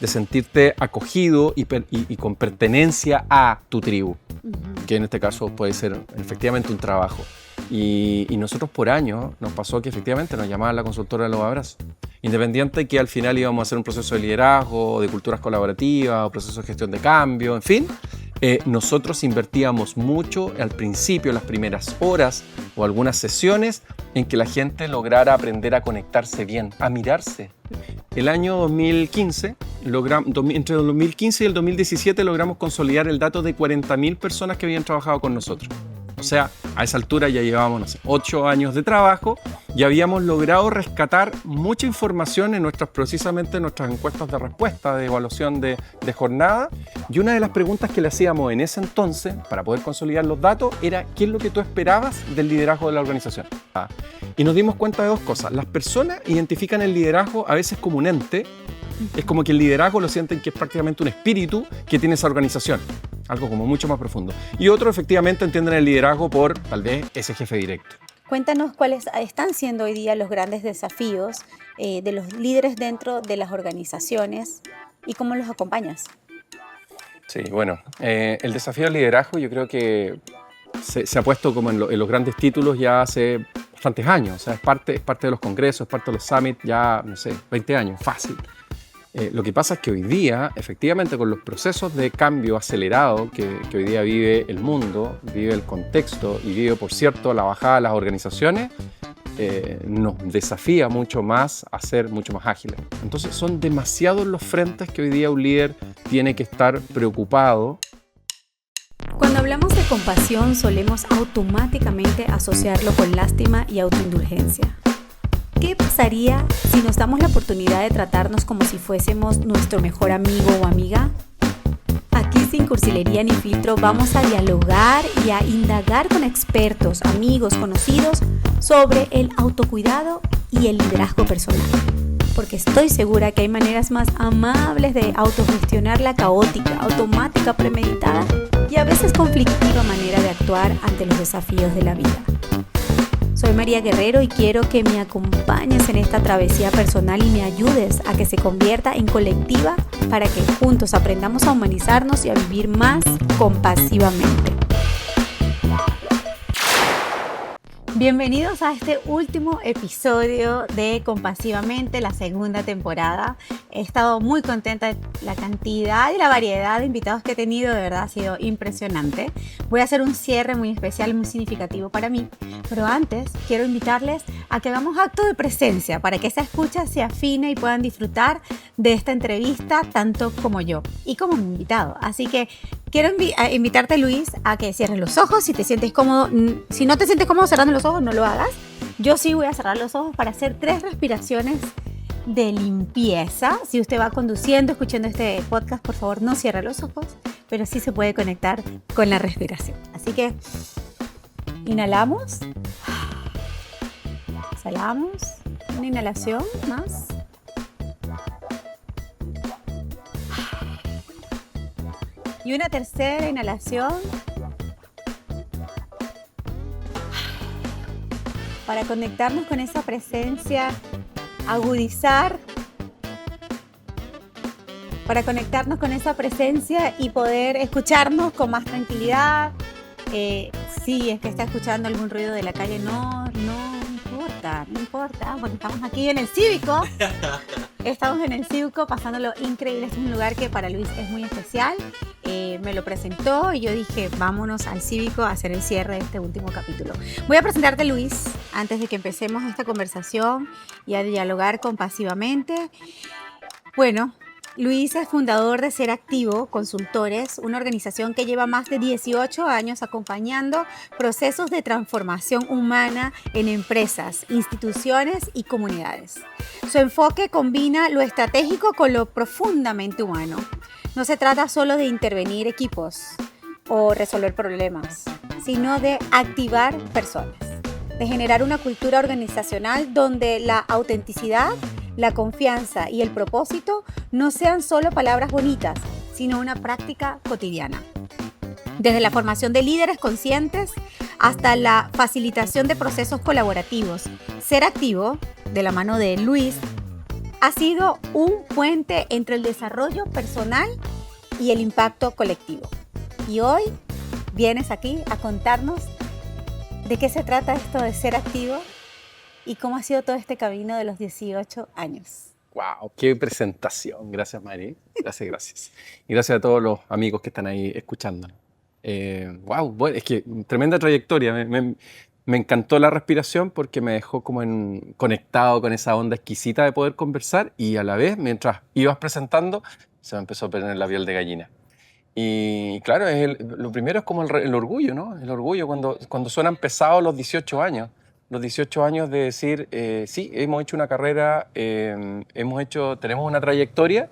de sentirte acogido y con pertenencia a tu tribu, que en este caso puede ser efectivamente un trabajo. Y nosotros por años nos pasó que efectivamente nos llamaban la consultora de los abrazos. Independiente que al final íbamos a hacer un proceso de liderazgo, de culturas colaborativas, o proceso de gestión de cambio, en fin, nosotros invertíamos mucho al principio, las primeras horas o algunas sesiones, en que la gente lograra aprender a conectarse bien, a mirarse. El año 2015, entre el 2015 y el 2017 logramos consolidar el dato de 40.000 personas que habían trabajado con nosotros. O sea, a esa altura ya llevábamos, no sé, 8 años de trabajo y habíamos logrado rescatar mucha información en precisamente nuestras encuestas de respuesta, de evaluación de jornada. Y una de las preguntas que le hacíamos en ese entonces, para poder consolidar los datos, era ¿qué es lo que tú esperabas del liderazgo de la organización? Y nos dimos cuenta de dos cosas. Las personas identifican el liderazgo a veces como un ente. Es como que el liderazgo lo sienten que es prácticamente un espíritu que tiene esa organización. Algo como mucho más profundo. Y otros efectivamente entienden el liderazgo por, tal vez, ese jefe directo. Cuéntanos cuáles están siendo hoy día los grandes desafíos de los líderes dentro de las organizaciones y cómo los acompañas. Sí, bueno, el desafío del liderazgo yo creo que se ha puesto como en los grandes títulos ya hace bastantes años. O sea, es parte de los congresos, es parte de los summits ya, no sé, 20 años, fácil. Lo que pasa es que hoy día, efectivamente, con los procesos de cambio acelerado que hoy día vive el mundo, vive el contexto y vive, por cierto, la bajada de las organizaciones, nos desafía mucho más a ser mucho más ágiles. Entonces son demasiados los frentes que hoy día un líder tiene que estar preocupado. Cuando hablamos de compasión, solemos automáticamente asociarlo con lástima y autoindulgencia. ¿Qué pasaría si nos damos la oportunidad de tratarnos como si fuésemos nuestro mejor amigo o amiga? Aquí, sin cursilería ni filtro, vamos a dialogar y a indagar con expertos, amigos, conocidos sobre el autocuidado y el liderazgo personal. Porque estoy segura que hay maneras más amables de autogestionar la caótica, automática, premeditada y a veces conflictiva manera de actuar ante los desafíos de la vida. Soy María Guerrero y quiero que me acompañes en esta travesía personal y me ayudes a que se convierta en colectiva para que juntos aprendamos a humanizarnos y a vivir más compasivamente. Bienvenidos a este último episodio de Compasivamente, la segunda temporada. He estado muy contenta de la cantidad y la variedad de invitados que he tenido, de verdad ha sido impresionante. Voy a hacer un cierre muy especial, muy significativo para mí, pero antes quiero invitarles a que hagamos acto de presencia para que esa escucha se afine y puedan disfrutar de esta entrevista tanto como yo y como mi invitado. Así que quiero invitarte, Luis, a que cierres los ojos si te sientes cómodo. Si no te sientes cómodo cerrando los ojos, no lo hagas. Yo sí voy a cerrar los ojos para hacer 3 respiraciones de limpieza. Si usted va conduciendo, escuchando este podcast, por favor, no cierre los ojos, pero sí se puede conectar con la respiración. Así que inhalamos. Exhalamos. Una inhalación más. Y una tercera inhalación para conectarnos con esa presencia, agudizar, para conectarnos con esa presencia y poder escucharnos con más tranquilidad. Si es que está escuchando algún ruido de la calle, no importa. Bueno, estamos aquí en el Cívico. Estamos en el Cívico pasándolo increíble. Este es un lugar que para Luis es muy especial. Me lo presentó y yo dije, vámonos al Cívico a hacer el cierre de este último capítulo. Voy a presentarte, Luis, antes de que empecemos esta conversación y a dialogar compasivamente. Bueno, Luis es fundador de Ser Activo Consultores, una organización que lleva más de 18 años acompañando procesos de transformación humana en empresas, instituciones y comunidades. Su enfoque combina lo estratégico con lo profundamente humano. No se trata solo de intervenir equipos o resolver problemas, sino de activar personas, de generar una cultura organizacional donde la autenticidad, la confianza y el propósito no sean solo palabras bonitas, sino una práctica cotidiana. Desde la formación de líderes conscientes hasta la facilitación de procesos colaborativos, Ser Activo, de la mano de Luis, ha sido un puente entre el desarrollo personal y el impacto colectivo. Y hoy vienes aquí a contarnos de qué se trata esto de ser activo y cómo ha sido todo este camino de los 18 años. ¡Wow! ¡Qué presentación! Gracias, Mari. Gracias, gracias. Y gracias a todos los amigos que están ahí escuchando. ¡Wow! Bueno, es que tremenda trayectoria. Me encantó la respiración porque me dejó como conectado con esa onda exquisita de poder conversar y a la vez, mientras ibas presentando, se me empezó a poner la piel de gallina. Y claro, lo primero es como el orgullo, ¿no? El orgullo cuando suenan pesados los 18 años. Los 18 años de decir, sí, hemos hecho una carrera, tenemos una trayectoria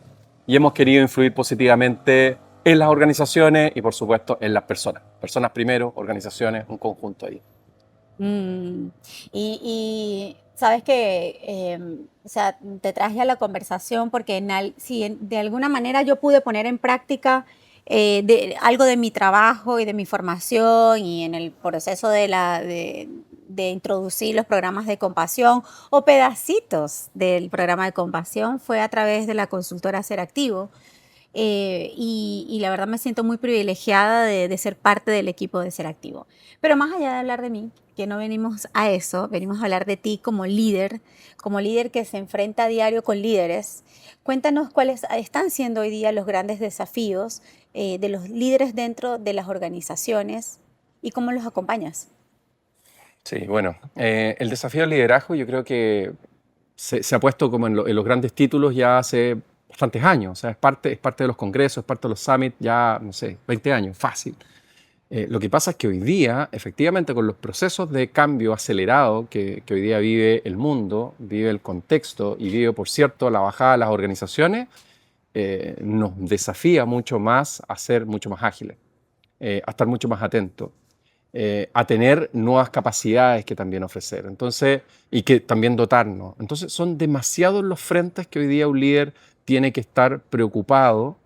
y hemos querido influir positivamente en las organizaciones y, por supuesto, en las personas. Personas primero, organizaciones, un conjunto ahí. Y sabes que, o sea, te traje a la conversación porque si de alguna manera yo pude poner en práctica algo de mi trabajo y de mi formación y en el proceso de introducir los programas de compasión o pedacitos del programa de compasión fue a través de la consultora Ser Activo. Y la verdad me siento muy privilegiada de ser parte del equipo de Ser Activo. Pero más allá de hablar de mí, que no venimos a eso, venimos a hablar de ti como líder que se enfrenta a diario con líderes. Cuéntanos cuáles están siendo hoy día los grandes desafíos de los líderes dentro de las organizaciones y cómo los acompañas. Sí, bueno, el desafío del liderazgo yo creo que se ha puesto como en los grandes títulos ya hace bastantes años. O sea, es parte de los congresos, es parte de los summits ya, no sé, 20 años, fácil. Lo que pasa es que hoy día, efectivamente, con los procesos de cambio acelerado que hoy día vive el mundo, vive el contexto y vive, por cierto, la bajada de las organizaciones, nos desafía mucho más a ser mucho más ágiles, a estar mucho más atentos, a tener nuevas capacidades que también ofrecer, entonces, y que también dotarnos. Entonces, son demasiados los frentes que hoy día un líder tiene que estar preocupado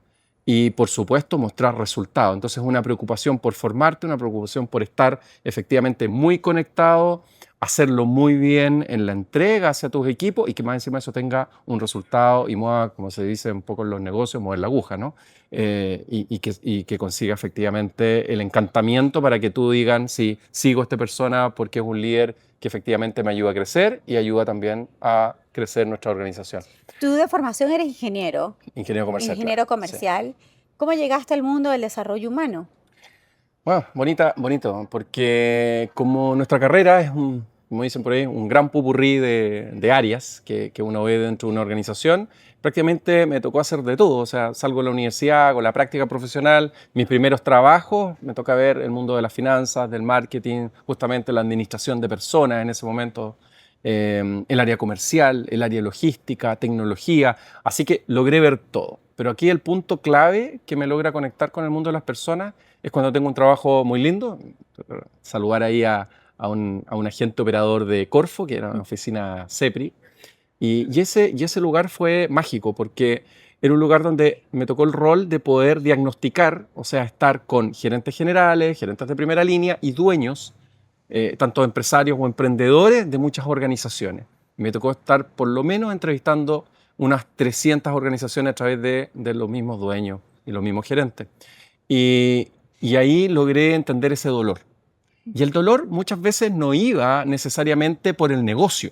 y, por supuesto, mostrar resultados. Entonces, una preocupación por formarte, una preocupación por estar efectivamente muy conectado, hacerlo muy bien en la entrega hacia tus equipos y que más encima eso tenga un resultado y mueva, como se dice un poco en los negocios, mover la aguja, ¿no? Y que consiga efectivamente el encantamiento para que tú digan, sí, sigo a esta persona porque es un líder que efectivamente me ayuda a crecer y ayuda también a crecer nuestra organización. Tú de formación eres ingeniero. Ingeniero comercial. Ingeniero comercial. Sí. ¿Cómo llegaste al mundo del desarrollo humano? Bueno, bonito, porque como nuestra carrera es como dicen por ahí, un gran popurrí de áreas que uno ve dentro de una organización, prácticamente me tocó hacer de todo. O sea, salgo de la universidad, con la práctica profesional, mis primeros trabajos, me toca ver el mundo de las finanzas, del marketing, justamente la administración de personas en ese momento, el área comercial, el área logística, tecnología, así que logré ver todo. Pero aquí el punto clave que me logra conectar con el mundo de las personas es cuando tengo un trabajo muy lindo, saludar ahí a un agente operador de Corfo, que era una oficina CEPRI, y ese lugar fue mágico porque era un lugar donde me tocó el rol de poder diagnosticar, o sea, estar con gerentes generales, gerentes de primera línea y dueños, tanto empresarios o emprendedores de muchas organizaciones. Me tocó estar por lo menos entrevistando unas 300 organizaciones a través de los mismos dueños y los mismos gerentes. Y ahí logré entender ese dolor. Y el dolor muchas veces no iba necesariamente por el negocio,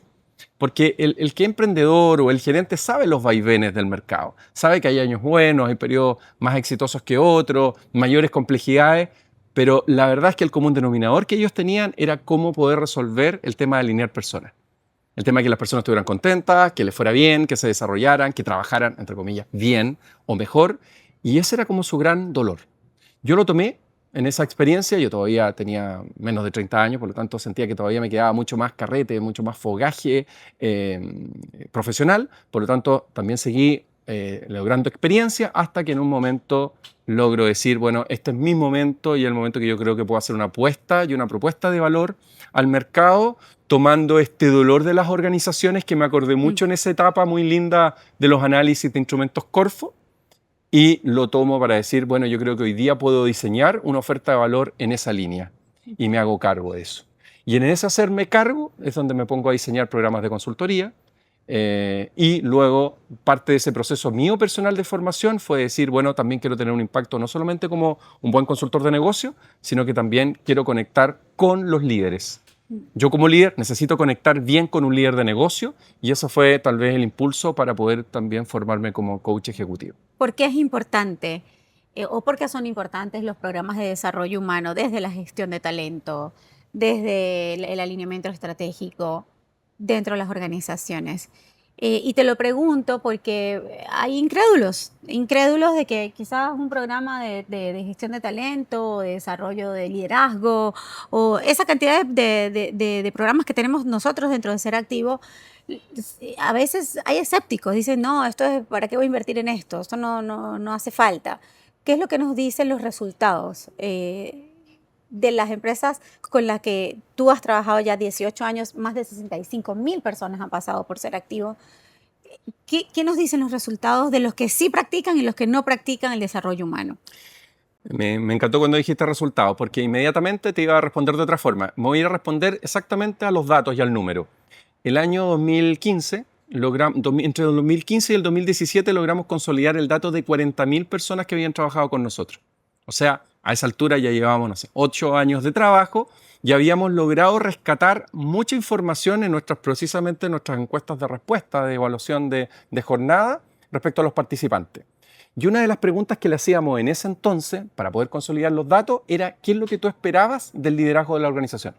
porque el que es emprendedor o el gerente sabe los vaivenes del mercado, sabe que hay años buenos, hay periodos más exitosos que otros, mayores complejidades, pero la verdad es que el común denominador que ellos tenían era cómo poder resolver el tema de alinear personas. El tema de que las personas estuvieran contentas, que les fuera bien, que se desarrollaran, que trabajaran, entre comillas, bien o mejor, y ese era como su gran dolor. Yo lo tomé en esa experiencia. Yo todavía tenía menos de 30 años, por lo tanto sentía que todavía me quedaba mucho más carrete, mucho más fogaje profesional. Por lo tanto, también seguí logrando experiencia hasta que en un momento logro decir, bueno, este es mi momento y el momento que yo creo que puedo hacer una apuesta y una propuesta de valor al mercado, tomando este dolor de las organizaciones que me acordé mucho en esa etapa muy linda de los análisis de instrumentos Corfo. Y lo tomo para decir, bueno, yo creo que hoy día puedo diseñar una oferta de valor en esa línea y me hago cargo de eso. Y en ese hacerme cargo es donde me pongo a diseñar programas de consultoría, Y luego parte de ese proceso mío personal de formación fue decir, bueno, también quiero tener un impacto no solamente como un buen consultor de negocio, sino que también quiero conectar con los líderes. Yo como líder necesito conectar bien con un líder de negocio y eso fue tal vez el impulso para poder también formarme como coach ejecutivo. ¿Por qué es importante o por qué son importantes los programas de desarrollo humano desde la gestión de talento, desde el alineamiento estratégico dentro de las organizaciones? Y te lo pregunto porque hay incrédulos de que quizás un programa de gestión de talento, o de desarrollo de liderazgo, o esa cantidad de programas que tenemos nosotros dentro de Ser Activo, a veces hay escépticos, dicen, no, esto es, ¿para qué voy a invertir en esto? Esto no hace falta. ¿Qué es lo que nos dicen los resultados de las empresas con las que tú has trabajado ya 18 años? Más de 65,000 personas han pasado por Ser Activo. ¿Qué nos dicen los resultados de los que sí practican y los que no practican el desarrollo humano? Me encantó cuando dijiste resultados, porque inmediatamente te iba a responder de otra forma. Me voy a ir a responder exactamente a los datos y al número. El año 2015, entre el 2015 y el 2017 logramos consolidar el dato de 40,000 personas que habían trabajado con nosotros. O sea, a esa altura ya llevábamos, no sé, 8 años de trabajo y habíamos logrado rescatar mucha información en precisamente en nuestras encuestas de respuesta, de evaluación de jornada respecto a los participantes. Y una de las preguntas que le hacíamos en ese entonces, para poder consolidar los datos, era ¿qué es lo que tú esperabas del liderazgo de la organización?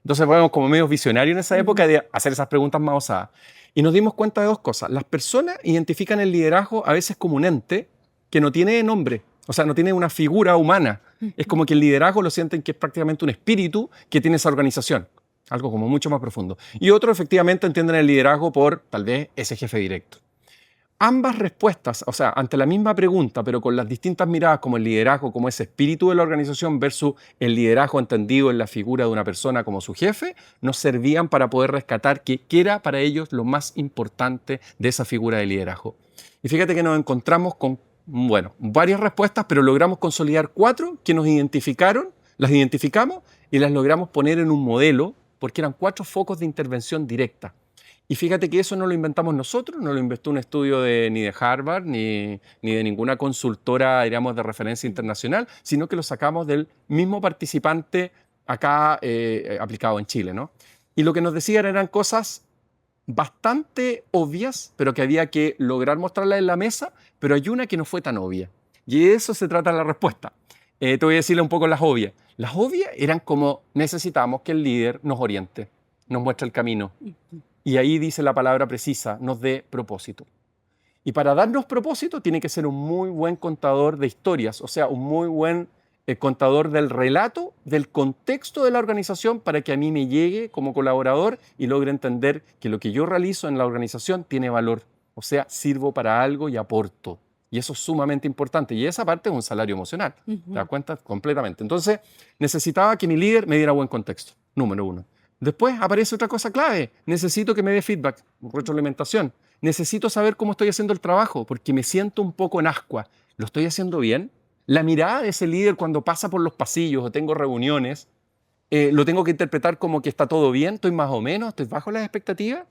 Entonces fuimos como medios visionarios en esa época de hacer esas preguntas más osadas. Y nos dimos cuenta de dos cosas. Las personas identifican el liderazgo a veces como un ente que no tiene nombre, o sea, no tiene una figura humana. Es como que el liderazgo lo sienten que es prácticamente un espíritu que tiene esa organización. Algo como mucho más profundo. Y otros efectivamente entienden el liderazgo por tal vez ese jefe directo. Ambas respuestas, o sea, ante la misma pregunta, pero con las distintas miradas como el liderazgo, como ese espíritu de la organización versus el liderazgo entendido en la figura de una persona como su jefe, nos servían para poder rescatar qué era para ellos lo más importante de esa figura de liderazgo. Y fíjate que nos encontramos con, bueno, varias respuestas, pero logramos consolidar 4 que nos identificaron, las identificamos y las logramos poner en un modelo porque eran 4 focos de intervención directa. Y fíjate que eso no lo inventamos nosotros, no lo inventó un estudio ni de Harvard, ni de ninguna consultora, diríamos, de referencia internacional, sino que lo sacamos del mismo participante acá aplicado en Chile, ¿no? Y lo que nos decían eran cosas bastante obvias, pero que había que lograr mostrarlas en la mesa, pero hay una que no fue tan obvia. Y de eso se trata la respuesta. Te voy a decirle un poco las obvias. Las obvias eran como necesitamos que el líder nos oriente, nos muestre el camino. Y ahí dice la palabra precisa, nos dé propósito. Y para darnos propósito tiene que ser un muy buen contador de historias, o sea, un muy buen contador del relato, del contexto de la organización para que a mí me llegue como colaborador y logre entender que lo que yo realizo en la organización tiene valor. O sea, sirvo para algo y aporto. Y eso es sumamente importante. Y esa parte es un salario emocional. ¿Te das cuenta? Completamente. Entonces, necesitaba que mi líder me diera buen contexto, número 1. Después aparece otra cosa clave. Necesito que me dé feedback, retroalimentación. Necesito saber cómo estoy haciendo el trabajo porque me siento un poco en ascua. ¿Lo estoy haciendo bien? La mirada de ese líder cuando pasa por los pasillos o tengo reuniones, ¿lo tengo que interpretar como que está todo bien? ¿Estoy más o menos? ¿Estoy bajo las expectativas?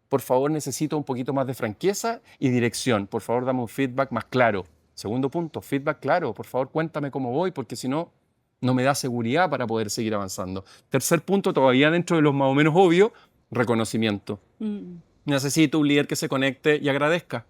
Por favor, necesito un poquito más de franqueza y dirección. Por favor, dame un feedback más claro. Segundo punto, feedback claro. Por favor, cuéntame cómo voy porque si no, no me da seguridad para poder seguir avanzando. Tercer punto, todavía dentro de los más o menos obvios, reconocimiento. Necesito un líder que se conecte y agradezca.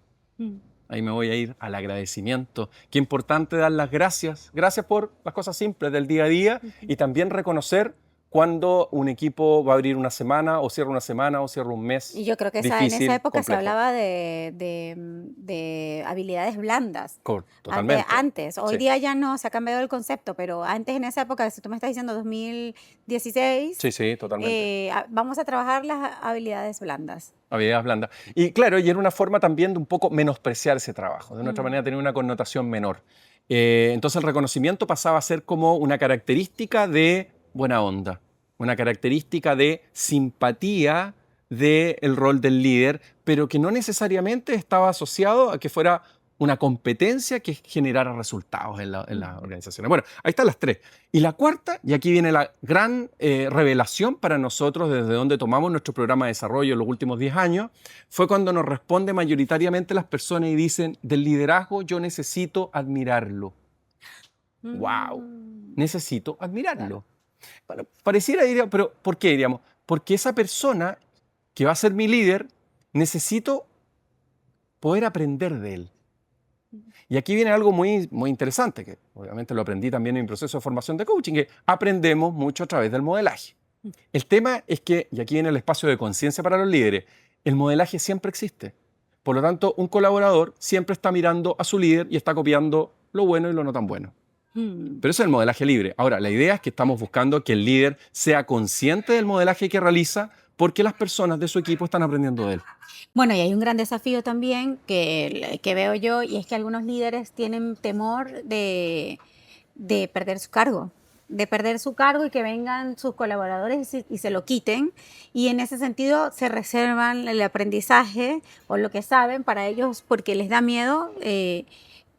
Ahí me voy a ir al agradecimiento. Qué importante dar las gracias. Gracias por las cosas simples del día a día y también reconocer cuando un equipo va a abrir una semana o cierra un mes. Y yo creo que en difícil, esa época complejo. se hablaba de habilidades blandas. Totalmente. Antes. Hoy Sí. día ya no, se ha cambiado el concepto, pero antes en esa época, si tú me estás diciendo 2016, Sí, totalmente. vamos a trabajar las habilidades blandas. Habilidades blandas. Y claro, y era una forma también de un poco menospreciar ese trabajo. De una otra manera tenía una connotación menor. Entonces el reconocimiento pasaba a ser como una característica de buena onda, una característica de simpatía del rol del líder, pero que no necesariamente estaba asociado a que fuera una competencia que generara resultados en las organizaciones. Bueno, ahí están las tres. Y la cuarta, y aquí viene la gran revelación para nosotros desde donde tomamos nuestro programa de desarrollo en los últimos 10 años, fue cuando nos responde mayoritariamente las personas y dicen, del liderazgo yo necesito admirarlo. ¡Wow! Necesito admirarlo. Bueno, pareciera, diríamos, pero ¿por qué diríamos? Porque esa persona que va a ser mi líder, necesito poder aprender de él. Y aquí viene algo muy, muy interesante, que obviamente lo aprendí también en mi proceso de formación de coaching, que aprendemos mucho a través del modelaje. El tema es que, y aquí viene el espacio de conciencia para los líderes, el modelaje siempre existe. Por lo tanto, un colaborador siempre está mirando a su líder y está copiando lo bueno y lo no tan bueno. Pero eso es el modelaje libre. Ahora, la idea es que estamos buscando que el líder sea consciente del modelaje que realiza porque las personas de su equipo están aprendiendo de él. Bueno, y hay un gran desafío también que veo yo, y es que algunos líderes tienen temor de perder su cargo, y que vengan sus colaboradores y se lo quiten, y en ese sentido se reservan el aprendizaje o lo que saben para ellos porque les da miedo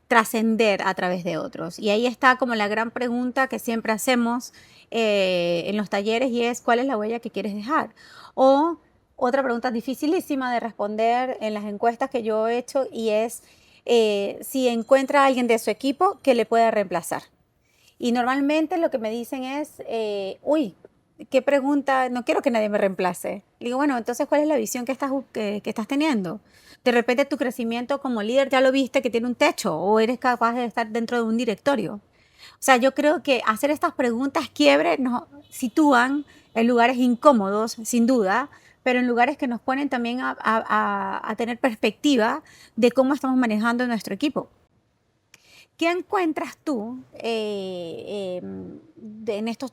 trascender a través de otros. Y ahí está como la gran pregunta que siempre hacemos en los talleres, y es ¿cuál es la huella que quieres dejar? O otra pregunta dificilísima de responder en las encuestas que yo he hecho, y es si encuentra a alguien de su equipo que le pueda reemplazar. Y normalmente lo que me dicen es, uy, qué pregunta, no quiero que nadie me reemplace. Le digo, bueno, entonces, ¿cuál es la visión que estás teniendo? De repente tu crecimiento como líder ya lo viste que tiene un techo, o eres capaz de estar dentro de un directorio. O sea, yo creo que hacer estas preguntas quiebre nos sitúan en lugares incómodos, sin duda, pero en lugares que nos ponen también a tener perspectiva de cómo estamos manejando nuestro equipo. ¿Qué encuentras tú en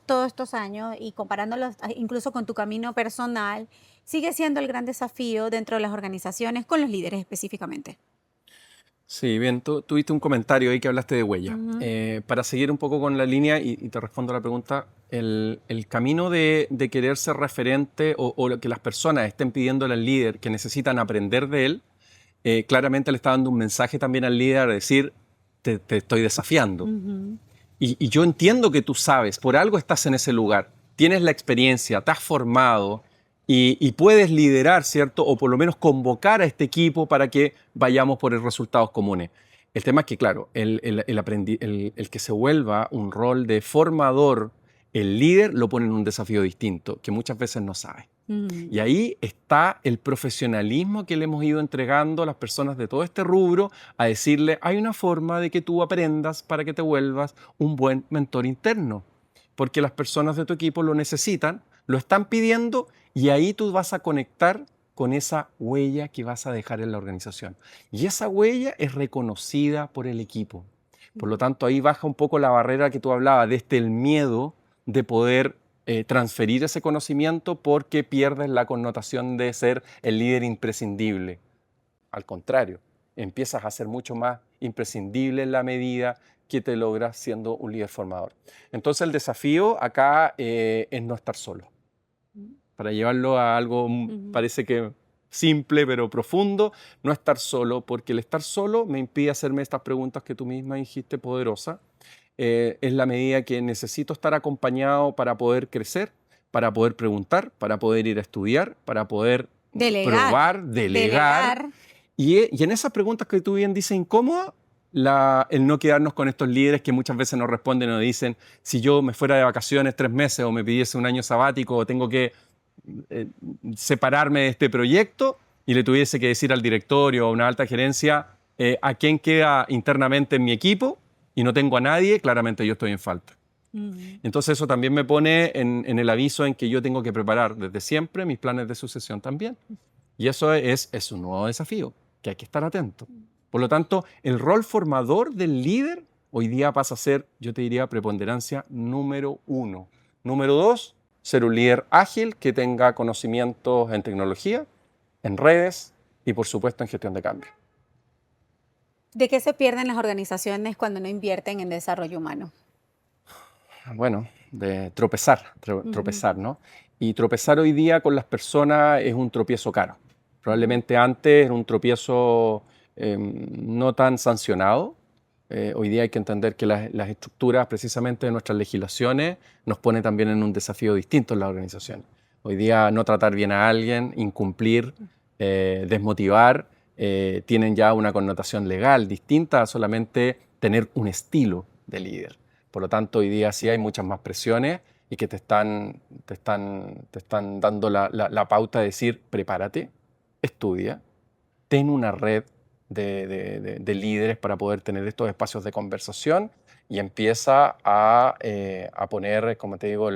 todos estos años, y comparándolos incluso con tu camino personal, sigue siendo el gran desafío dentro de las organizaciones con los líderes específicamente? Sí, bien, tú tuviste un comentario ahí que hablaste de huella. Para seguir un poco con la línea y te respondo a la pregunta, el camino de querer ser referente o que las personas estén pidiéndole al líder que necesitan aprender de él, claramente le está dando un mensaje también al líder a decir, te estoy desafiando. Y yo entiendo que tú sabes, por algo estás en ese lugar, tienes la experiencia, te has formado y puedes liderar, ¿cierto? O por lo menos convocar a este equipo para que vayamos por resultados comunes. El tema es que, claro, el que se vuelva un rol de formador, el líder lo pone en un desafío distinto, que muchas veces no sabe. Y ahí está el profesionalismo que le hemos ido entregando a las personas de todo este rubro, a decirle, hay una forma de que tú aprendas para que te vuelvas un buen mentor interno, porque las personas de tu equipo lo necesitan, lo están pidiendo, y ahí tú vas a conectar con esa huella que vas a dejar en la organización. Y esa huella es reconocida por el equipo. Por lo tanto, ahí baja un poco la barrera que tú hablabas, el miedo de poder transferir ese conocimiento porque pierdes la connotación de ser el líder imprescindible. Al contrario, empiezas a ser mucho más imprescindible en la medida que te logras siendo un líder formador. Entonces el desafío acá es no estar solo. Para llevarlo a algo parece que simple pero profundo, no estar solo, porque el estar solo me impide hacerme estas preguntas que tú misma dijiste, poderosa. Es la medida que necesito estar acompañado para poder crecer, para poder preguntar, para poder ir a estudiar, para poder probar, delegar. Y en esas preguntas que tú bien dices incómodas, el no quedarnos con estos líderes que muchas veces nos responden o dicen, si yo me fuera de vacaciones 3 meses o me pidiese un año sabático o tengo que separarme de este proyecto y le tuviese que decir al directorio o a una alta gerencia a quién queda internamente en mi equipo y no tengo a nadie, claramente yo estoy en falta. Entonces eso también me pone en el aviso en que yo tengo que preparar desde siempre mis planes de sucesión también. Y eso es un nuevo desafío, que hay que estar atento. Por lo tanto, el rol formador del líder hoy día pasa a ser, yo te diría, preponderancia número 1. Número 2, ser un líder ágil que tenga conocimientos en tecnología, en redes y, por supuesto, en gestión de cambio. ¿De qué se pierden las organizaciones cuando no invierten en desarrollo humano? Bueno, de tropezar, ¿no? Y tropezar hoy día con las personas es un tropiezo caro. Probablemente antes era un tropiezo no tan sancionado. Hoy día hay que entender que las estructuras precisamente de nuestras legislaciones nos pone también en un desafío distinto en las organizaciones. Hoy día no tratar bien a alguien, incumplir, desmotivar, tienen ya una connotación legal distinta a solamente tener un estilo de líder. Por lo tanto, hoy día sí hay muchas más presiones y que te están dando la pauta de decir, prepárate, estudia, ten una red de líderes para poder tener estos espacios de conversación y empieza a poner, como te digo,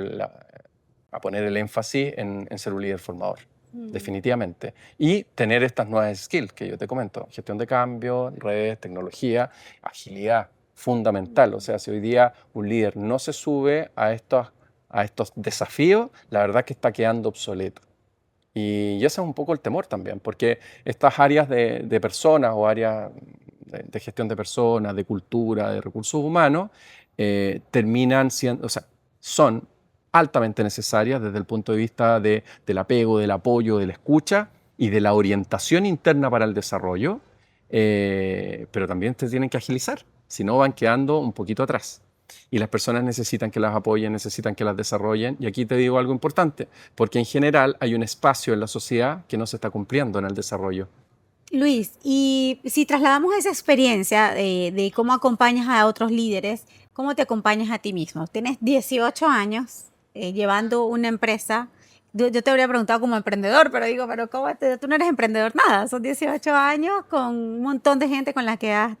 a poner el énfasis en ser un líder formador, definitivamente. Y tener estas nuevas skills que yo te comento, gestión de cambio, redes, tecnología, agilidad, fundamental. O sea, si hoy día un líder no se sube a estos desafíos, la verdad que está quedando obsoleto. Y ese es un poco el temor también, porque estas áreas de personas o áreas de gestión de personas, de cultura, de recursos humanos, terminan siendo, o sea, son altamente necesarias desde el punto de vista del apego, del apoyo, de la escucha y de la orientación interna para el desarrollo, pero también te tienen que agilizar, si no van quedando un poquito atrás. Y las personas necesitan que las apoyen, necesitan que las desarrollen. Y aquí te digo algo importante, porque en general hay un espacio en la sociedad que no se está cumpliendo en el desarrollo. Luis, y si trasladamos esa experiencia de cómo acompañas a otros líderes, ¿cómo te acompañas a ti mismo? Tienes 18 años llevando una empresa. Yo te habría preguntado como emprendedor, pero digo, pero ¿cómo tú no eres emprendedor nada? Son 18 años con un montón de gente con la que has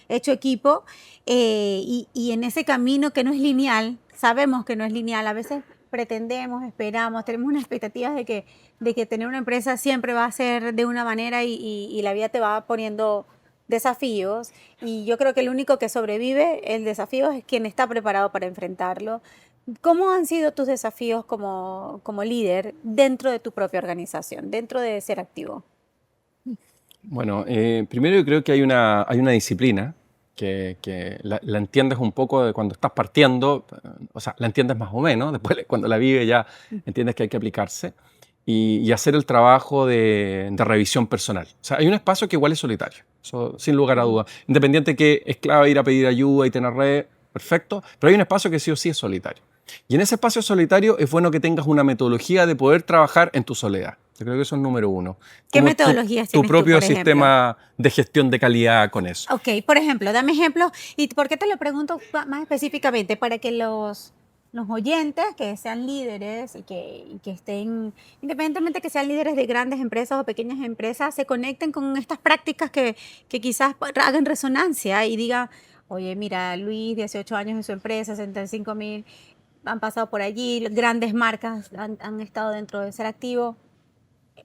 hecho equipo y en ese camino que no es lineal, sabemos que no es lineal, a veces pretendemos, esperamos, tenemos unas expectativas de que tener una empresa siempre va a ser de una manera y la vida te va poniendo desafíos y yo creo que el único que sobrevive el desafío es quien está preparado para enfrentarlo. ¿Cómo han sido tus desafíos como líder dentro de tu propia organización, dentro de Ser Activo? Bueno, primero yo creo que hay una disciplina que la entiendes un poco de cuando estás partiendo, o sea, la entiendes más o menos, después cuando la vives ya entiendes que hay que aplicarse y hacer el trabajo de revisión personal. O sea, hay un espacio que igual es solitario, eso, sin lugar a dudas. Independiente que es clave ir a pedir ayuda y tener red, perfecto, pero hay un espacio que sí o sí es solitario. Y en ese espacio solitario es bueno que tengas una metodología de poder trabajar en tu soledad. Yo creo que eso es número uno. ¿Qué metodologías tienes tu propio tú, por ejemplo? sistema de gestión de calidad con eso. Ok, por ejemplo, dame ejemplos. ¿Y por qué te lo pregunto más específicamente? Para que los oyentes que sean líderes y que estén, independientemente que sean líderes de grandes empresas o pequeñas empresas, se conecten con estas prácticas que quizás hagan resonancia y digan, oye, mira, Luis, 18 años en su empresa, 65,000, han pasado por allí, grandes marcas han estado dentro de Ser Activo,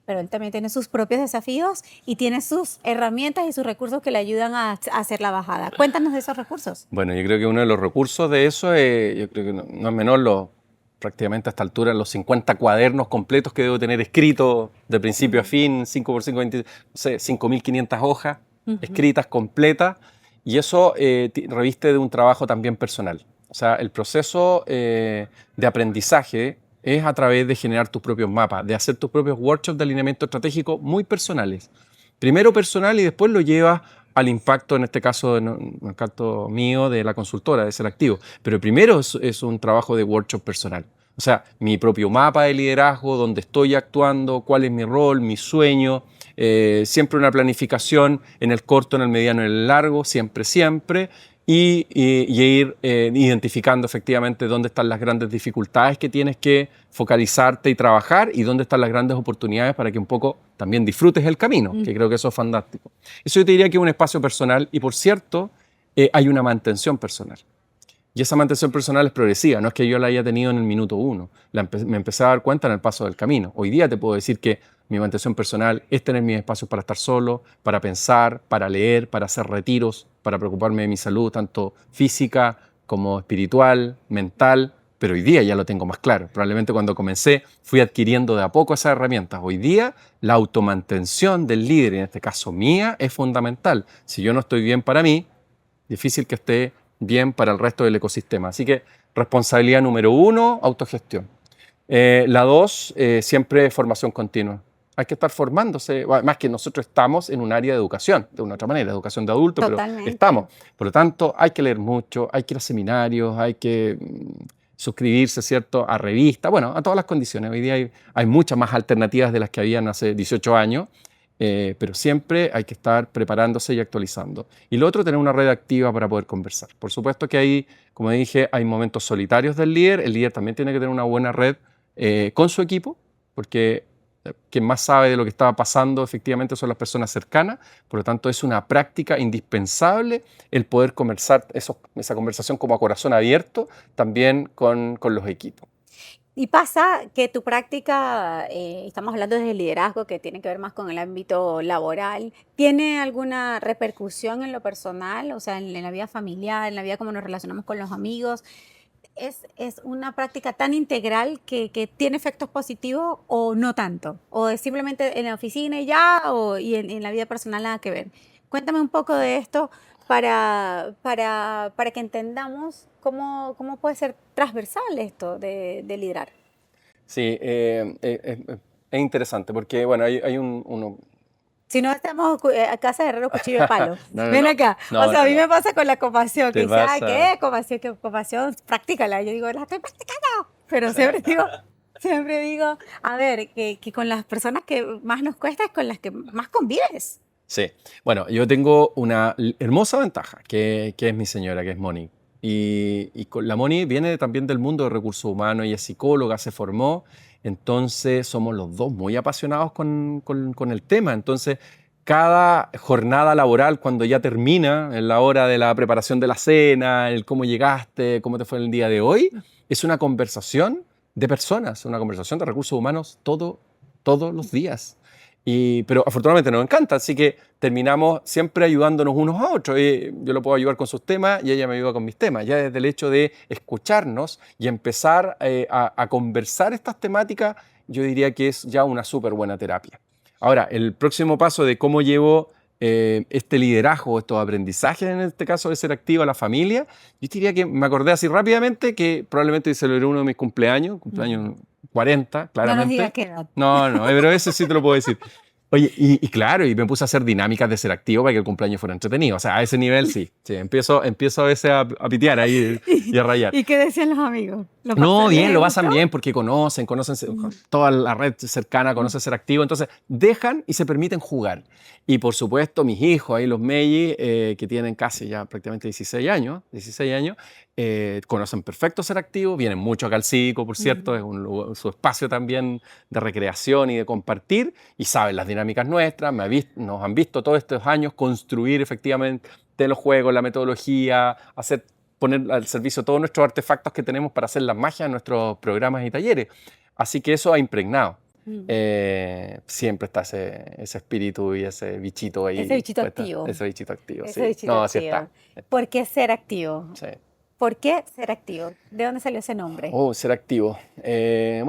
pero él también tiene sus propios desafíos y tiene sus herramientas y sus recursos que le ayudan a hacer la bajada. Cuéntanos de esos recursos. Bueno, yo creo que uno de los recursos de eso es, yo creo que no es menor, prácticamente a esta altura, los 50 cuadernos completos que debo tener escritos de principio a fin, 5x5, 20, no sé, 5.500 hojas escritas, completas, y eso reviste de un trabajo también personal. O sea, el proceso de aprendizaje es a través de generar tus propios mapas, de hacer tus propios workshops de alineamiento estratégico muy personales. Primero personal y después lo llevas al impacto, en este caso, en el caso mío, de la consultora, de Ser Activo. Pero primero es un trabajo de workshop personal. O sea, mi propio mapa de liderazgo, dónde estoy actuando, cuál es mi rol, mi sueño, siempre una planificación en el corto, en el mediano, en el largo, siempre, y ir identificando efectivamente dónde están las grandes dificultades que tienes que focalizarte y trabajar y dónde están las grandes oportunidades para que un poco también disfrutes el camino, que creo que eso es fantástico. Eso yo te diría que es un espacio personal y, por cierto, hay una mantención personal. Y esa mantención personal es progresiva, no es que yo la haya tenido en el minuto 1. Me empecé a dar cuenta en el paso del camino. Hoy día te puedo decir que mi mantención personal es tener mis espacios para estar solo, para pensar, para leer, para hacer retiros, para preocuparme de mi salud, tanto física como espiritual, mental, pero hoy día ya lo tengo más claro. Probablemente cuando comencé fui adquiriendo de a poco esas herramientas. Hoy día la automantención del líder, en este caso mía, es fundamental. Si yo no estoy bien para mí, difícil que esté bien para el resto del ecosistema. Así que responsabilidad número 1, autogestión. La 2, siempre formación continua. hay que estar formándose, más que nosotros estamos en un área de educación, de una otra manera, educación de adultos, Totalmente. pero estamos. Por lo tanto, hay que leer mucho, hay que ir a seminarios, hay que suscribirse, ¿cierto?, a revistas, bueno, a todas las condiciones. Hoy día hay muchas más alternativas de las que habían hace 18 años, pero siempre hay que estar preparándose y actualizando. Y lo otro, tener una red activa para poder conversar. Por supuesto que ahí, como dije, hay momentos solitarios del líder. El líder también tiene que tener una buena red con su equipo, porque quien más sabe de lo que estaba pasando efectivamente son las personas cercanas. Por lo tanto, es una práctica indispensable el poder conversar esa conversación como a corazón abierto también con los equipos. Y pasa que tu práctica, estamos hablando desde el liderazgo, que tiene que ver más con el ámbito laboral, ¿tiene alguna repercusión en lo personal? O sea, en la vida familiar, en la vida como nos relacionamos con los amigos. ¿Es una práctica tan integral que tiene efectos positivos o no tanto? ¿O es simplemente en la oficina y ya? ¿Y en la vida personal nada que ver? Cuéntame un poco de esto para que entendamos cómo puede ser transversal esto de liderar. Sí, es interesante porque, bueno, hay uno... Si no estamos a casa de herrero cuchillo de palo. No, no, Ven no. acá. No, O sea, a mí no. me pasa con la compasión, que Te dice, ay, pasa. ¿qué? Compasión, ¿qué? Compasión, practícala. Yo digo, la estoy practicando. Pero siempre digo, a ver, que con las personas que más nos cuesta es con las que más convives. Sí, bueno, yo tengo una hermosa ventaja, que es mi señora, que es Moni. Y la Moni viene también del mundo de recursos humanos, ella es psicóloga, se formó, entonces somos los dos muy apasionados con el tema. Entonces, cada jornada laboral, cuando ya termina, en la hora de la preparación de la cena, el cómo llegaste, cómo te fue el día de hoy, es una conversación de personas, una conversación de recursos humanos todos los días. Pero afortunadamente nos encanta, así que terminamos siempre ayudándonos unos a otros. Yo lo puedo ayudar con sus temas y ella me ayuda con mis temas. Ya desde el hecho de escucharnos y empezar a conversar estas temáticas, yo diría que es ya una súper buena terapia. Ahora, el próximo paso de cómo llevo este liderazgo, estos aprendizajes, en este caso de ser activo a la familia, yo diría que me acordé así rápidamente que probablemente celebré uno de mis cumpleaños 40, claramente. No nos digas qué edad. No, pero ese sí te lo puedo decir. Oye, y claro, y me puse a hacer dinámicas de ser activo para que el cumpleaños fuera entretenido. O sea, a ese nivel sí. Empiezo a veces a pitear ahí y a rayar. ¿Y qué decían los amigos? No, bien, lo pasan bien porque conocen toda la red cercana, conocen ser activo, entonces dejan y se permiten jugar. Y por supuesto, mis hijos, ahí los Meiji, que tienen casi ya prácticamente 16 años, conocen perfecto ser activo, vienen mucho acá al Cívico, por cierto, es su espacio también de recreación y de compartir, y saben las dinámicas nuestras, nos han visto todos estos años construir efectivamente los juegos, la metodología, poner al servicio todos nuestros artefactos que tenemos para hacer la magia en nuestros programas y talleres. Así que eso ha impregnado. Siempre está ese espíritu y ese bichito ahí. Ese bichito activo. Ese bichito activo, Ese sí. bichito No, activo. sí está. ¿Por qué ser activo? Sí. ¿Por qué ser activo? ¿De dónde salió ese nombre? Oh, ser activo. Se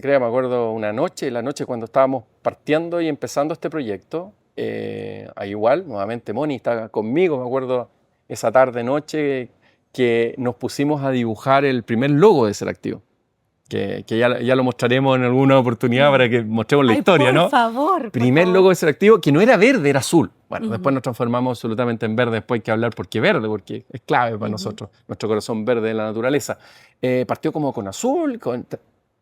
crea, me acuerdo, la noche cuando estábamos partiendo y empezando este proyecto. Ahí igual, nuevamente Moni está conmigo, me acuerdo esa tarde-noche que nos pusimos a dibujar el primer logo de Ser Activo. Que ya lo mostraremos en alguna oportunidad para que mostremos la historia, ¿no? Por favor. Primer logo de Ser Activo, que no era verde, era azul. Bueno, después nos transformamos absolutamente en verde, después hay que hablar por qué verde, porque es clave para nosotros, nuestro corazón verde de la naturaleza. Partió como con azul,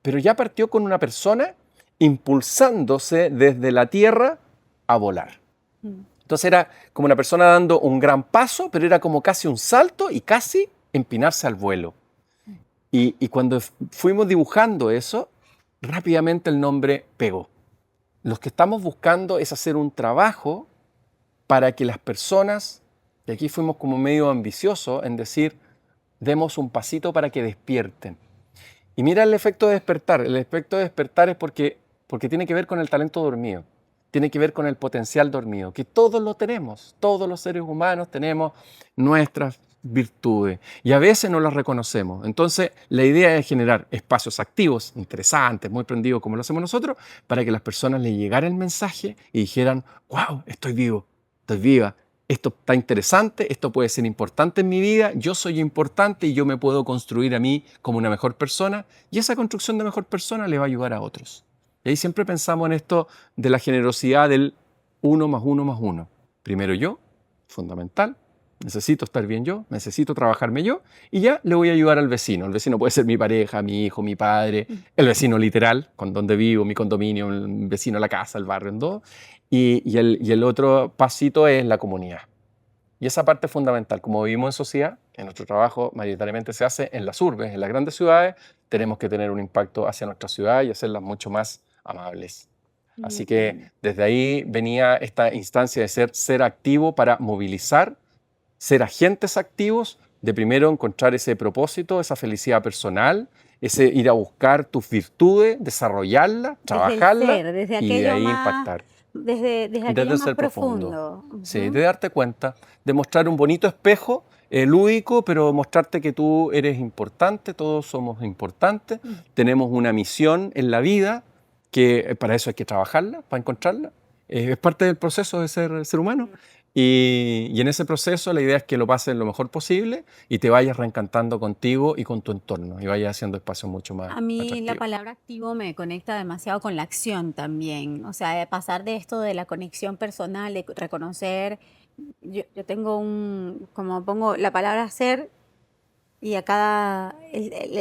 pero ya partió con una persona impulsándose desde la tierra a volar. Entonces era como una persona dando un gran paso, pero era como casi un salto y casi empinarse al vuelo. Y cuando fuimos dibujando eso, rápidamente el nombre pegó. Lo que estamos buscando es hacer un trabajo para que las personas, y aquí fuimos como medio ambiciosos en decir, demos un pasito para que despierten. Y mira el efecto de despertar. El efecto de despertar es porque tiene que ver con el talento dormido. Tiene que ver con el potencial dormido, que todos lo tenemos. Todos los seres humanos tenemos nuestras virtudes y a veces no las reconocemos. Entonces, la idea es generar espacios activos, interesantes, muy prendidos como lo hacemos nosotros, para que las personas les llegara el mensaje y dijeran, wow, estoy vivo, estoy viva, esto está interesante, esto puede ser importante en mi vida, yo soy importante y yo me puedo construir a mí como una mejor persona y esa construcción de mejor persona le va a ayudar a otros. Y ahí siempre pensamos en esto de la generosidad del 1 más 1 más 1. Primero yo, fundamental. Necesito estar bien yo, necesito trabajarme yo y ya le voy a ayudar al vecino. El vecino puede ser mi pareja, mi hijo, mi padre, el vecino literal, con donde vivo, mi condominio, el vecino, la casa, el barrio, en todo. Y el otro pasito es la comunidad. Y esa parte es fundamental. Como vivimos en sociedad, que nuestro trabajo mayoritariamente se hace en las urbes, en las grandes ciudades, tenemos que tener un impacto hacia nuestra ciudad y hacerlas mucho más amables. Así que desde ahí venía esta instancia de ser activo para movilizar, ser agentes activos, de primero encontrar ese propósito, esa felicidad personal, ese ir a buscar tus virtudes, desarrollarlas, trabajarlas y de ahí impactar. Desde aquello más ser profundo. Sí, de darte cuenta, de mostrar un bonito espejo lúdico, pero mostrarte que tú eres importante, todos somos importantes, tenemos una misión en la vida, que para eso hay que trabajarla, para encontrarla. Es parte del proceso de ser humano. Y en ese proceso la idea es que lo pases lo mejor posible y te vayas reencantando contigo y con tu entorno y vayas haciendo espacios mucho más A mí la atractivos. palabra activo me conecta demasiado con la acción también. O sea, de pasar de esto de la conexión personal, de reconocer. Yo tengo como pongo la palabra ser y a cada,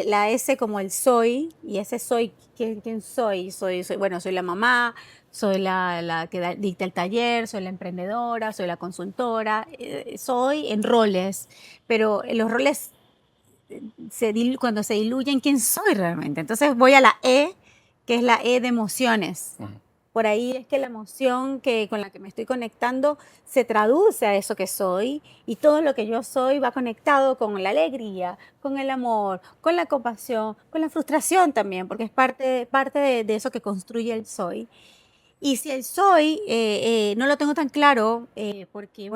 la S como el soy, y ese soy, ¿quién soy? Bueno, soy la mamá, soy la que dicta el taller, soy la emprendedora, soy la consultora, soy en roles, pero los roles cuando se diluyen, ¿quién soy realmente? Entonces voy a la E, que es la E de emociones. Por ahí es que la emoción con la que me estoy conectando se traduce a eso que soy, y todo lo que yo soy va conectado con la alegría, con el amor, con la compasión, con la frustración también, porque es parte de eso que construye el soy. Y si el soy no lo tengo tan claro, porque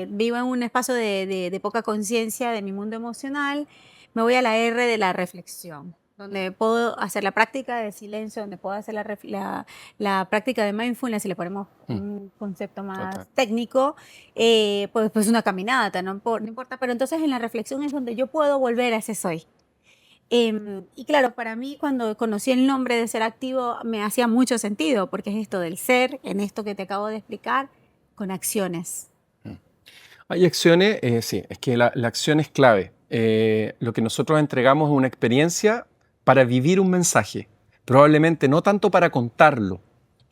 vivo en un espacio de poca conciencia de mi mundo emocional, me voy a la R de la reflexión, donde puedo hacer la práctica de silencio, donde puedo hacer la práctica de mindfulness, si le ponemos un concepto más técnico, pues una caminata, no importa, pero entonces en la reflexión es donde yo puedo volver a ese soy. Y claro, para mí cuando conocí el nombre de Ser Activo me hacía mucho sentido, porque es esto del ser, en esto que te acabo de explicar, con acciones. Hay acciones, sí, es que la acción es clave. Lo que nosotros entregamos es una experiencia para vivir un mensaje, probablemente no tanto para contarlo.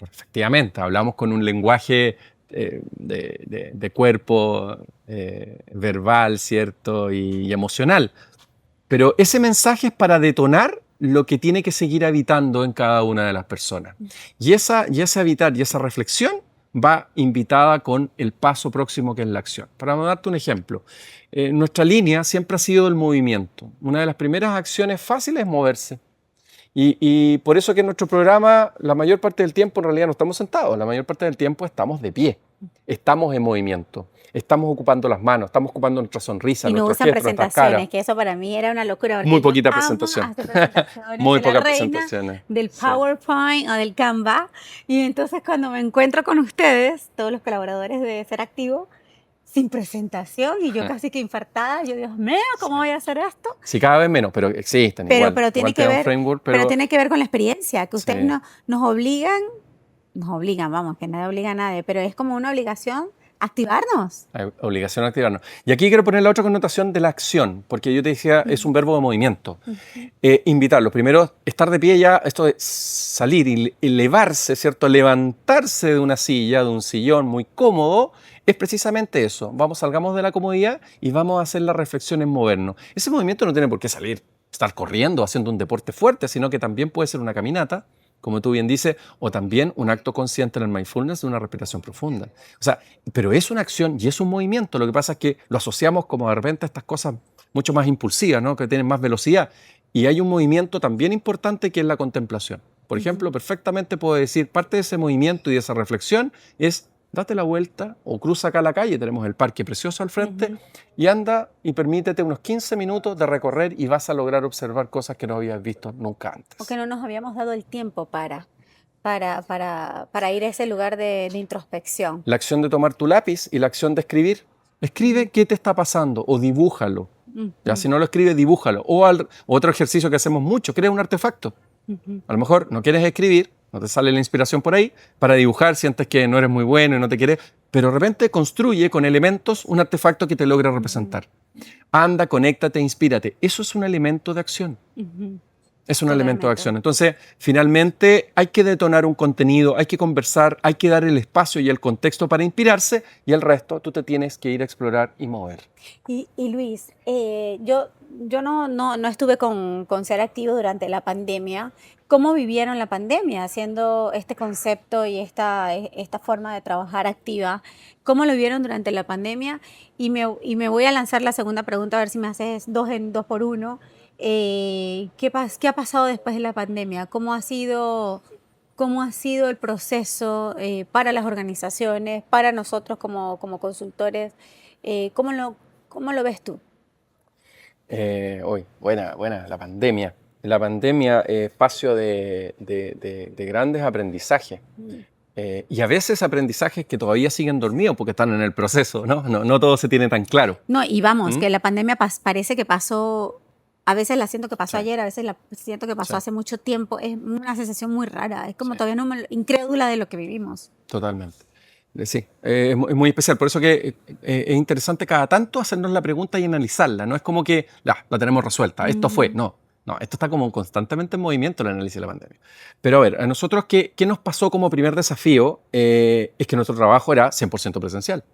Efectivamente, hablamos con un lenguaje de cuerpo verbal, ¿cierto? Y emocional. Pero ese mensaje es para detonar lo que tiene que seguir habitando en cada una de las personas. Y ese habitar y esa reflexión va invitada con el paso próximo, que es la acción. Para darte un ejemplo, nuestra línea siempre ha sido el movimiento. Una de las primeras acciones fáciles es moverse. Y por eso que en nuestro programa la mayor parte del tiempo en realidad no estamos sentados, la mayor parte del tiempo estamos de pie, estamos en movimiento, estamos ocupando las manos, estamos ocupando nuestra sonrisa, y no nuestros usan gestos, nuestras caras. presentaciones, que eso para mí era una locura. Muy poquitas presentaciones. Muy pocas presentaciones. Del PowerPoint o del Canva. Y entonces cuando me encuentro con ustedes, todos los colaboradores de Ser Activo, sin presentación, y yo casi que infartada, yo, Dios mío, ¿cómo voy a hacer esto? Sí, cada vez menos, pero existen pero igual. Tiene igual que ver, framework, pero tiene que ver con la experiencia, que ustedes Sí. nos obligan, vamos, que nadie obliga a nadie, pero es como una obligación activarnos. Hay obligación de activarnos. Y aquí quiero poner la otra connotación de la acción, porque yo te decía, es un verbo de movimiento. Invitarlos. Primero, estar de pie ya, esto de salir y elevarse, ¿cierto? Levantarse de una silla, de un sillón muy cómodo, es precisamente eso. Salgamos de la comodidad y vamos a hacer la reflexión en movernos. Ese movimiento no tiene por qué estar corriendo, haciendo un deporte fuerte, sino que también puede ser una caminata, como tú bien dices, o también un acto consciente en el mindfulness de una respiración profunda. O sea, pero es una acción y es un movimiento. Lo que pasa es que lo asociamos como de repente a estas cosas mucho más impulsivas, ¿no? Que tienen más velocidad. Y hay un movimiento también importante que es la contemplación. Por ejemplo, perfectamente puedo decir, parte de ese movimiento y de esa reflexión es date la vuelta o cruza acá la calle, tenemos el parque precioso al frente, y anda y permítete unos 15 minutos de recorrer y vas a lograr observar cosas que no habías visto nunca antes. O que no nos habíamos dado el tiempo para ir a ese lugar de introspección. La acción de tomar tu lápiz y la acción de escribir. Escribe qué te está pasando o dibújalo. Ya, si no lo escribes, dibújalo. O otro ejercicio que hacemos mucho, crea un artefacto. A lo mejor no quieres escribir, no te sale la inspiración por ahí, para dibujar sientes que no eres muy bueno y no te quieres, pero de repente construye con elementos un artefacto que te logra representar. Anda, conéctate, inspírate. Eso es un elemento de acción. Es un elemento de acción. Entonces, finalmente hay que detonar un contenido, hay que conversar, hay que dar el espacio y el contexto para inspirarse y el resto tú te tienes que ir a explorar y mover. Y Luis, yo no estuve con Ser Activo durante la pandemia. ¿Cómo vivieron la pandemia haciendo este concepto y esta forma de trabajar activa? ¿Cómo lo vivieron durante la pandemia? Y me voy a lanzar la segunda pregunta, a ver si me haces dos por uno. ¿Qué ha pasado después de la pandemia? ¿Cómo ha sido el proceso para las organizaciones, para nosotros como consultores? ¿Cómo lo ves tú? Buena, la pandemia. La pandemia es espacio de grandes aprendizajes. Y a veces aprendizajes que todavía siguen dormidos porque están en el proceso, ¿no? No todo se tiene tan claro. No, y vamos, que la pandemia parece que pasó, a veces la siento que pasó ayer, a veces la siento que pasó hace mucho tiempo. Es una sensación muy rara, es como todavía incrédula de lo que vivimos. Totalmente. Sí, es muy especial. Por eso que es interesante cada tanto hacernos la pregunta y analizarla. No es como que la tenemos resuelta, esto fue. No, esto está como constantemente en movimiento el análisis de la pandemia. Pero a ver, a nosotros, ¿qué nos pasó como primer desafío? Es que nuestro trabajo era 100% presencial.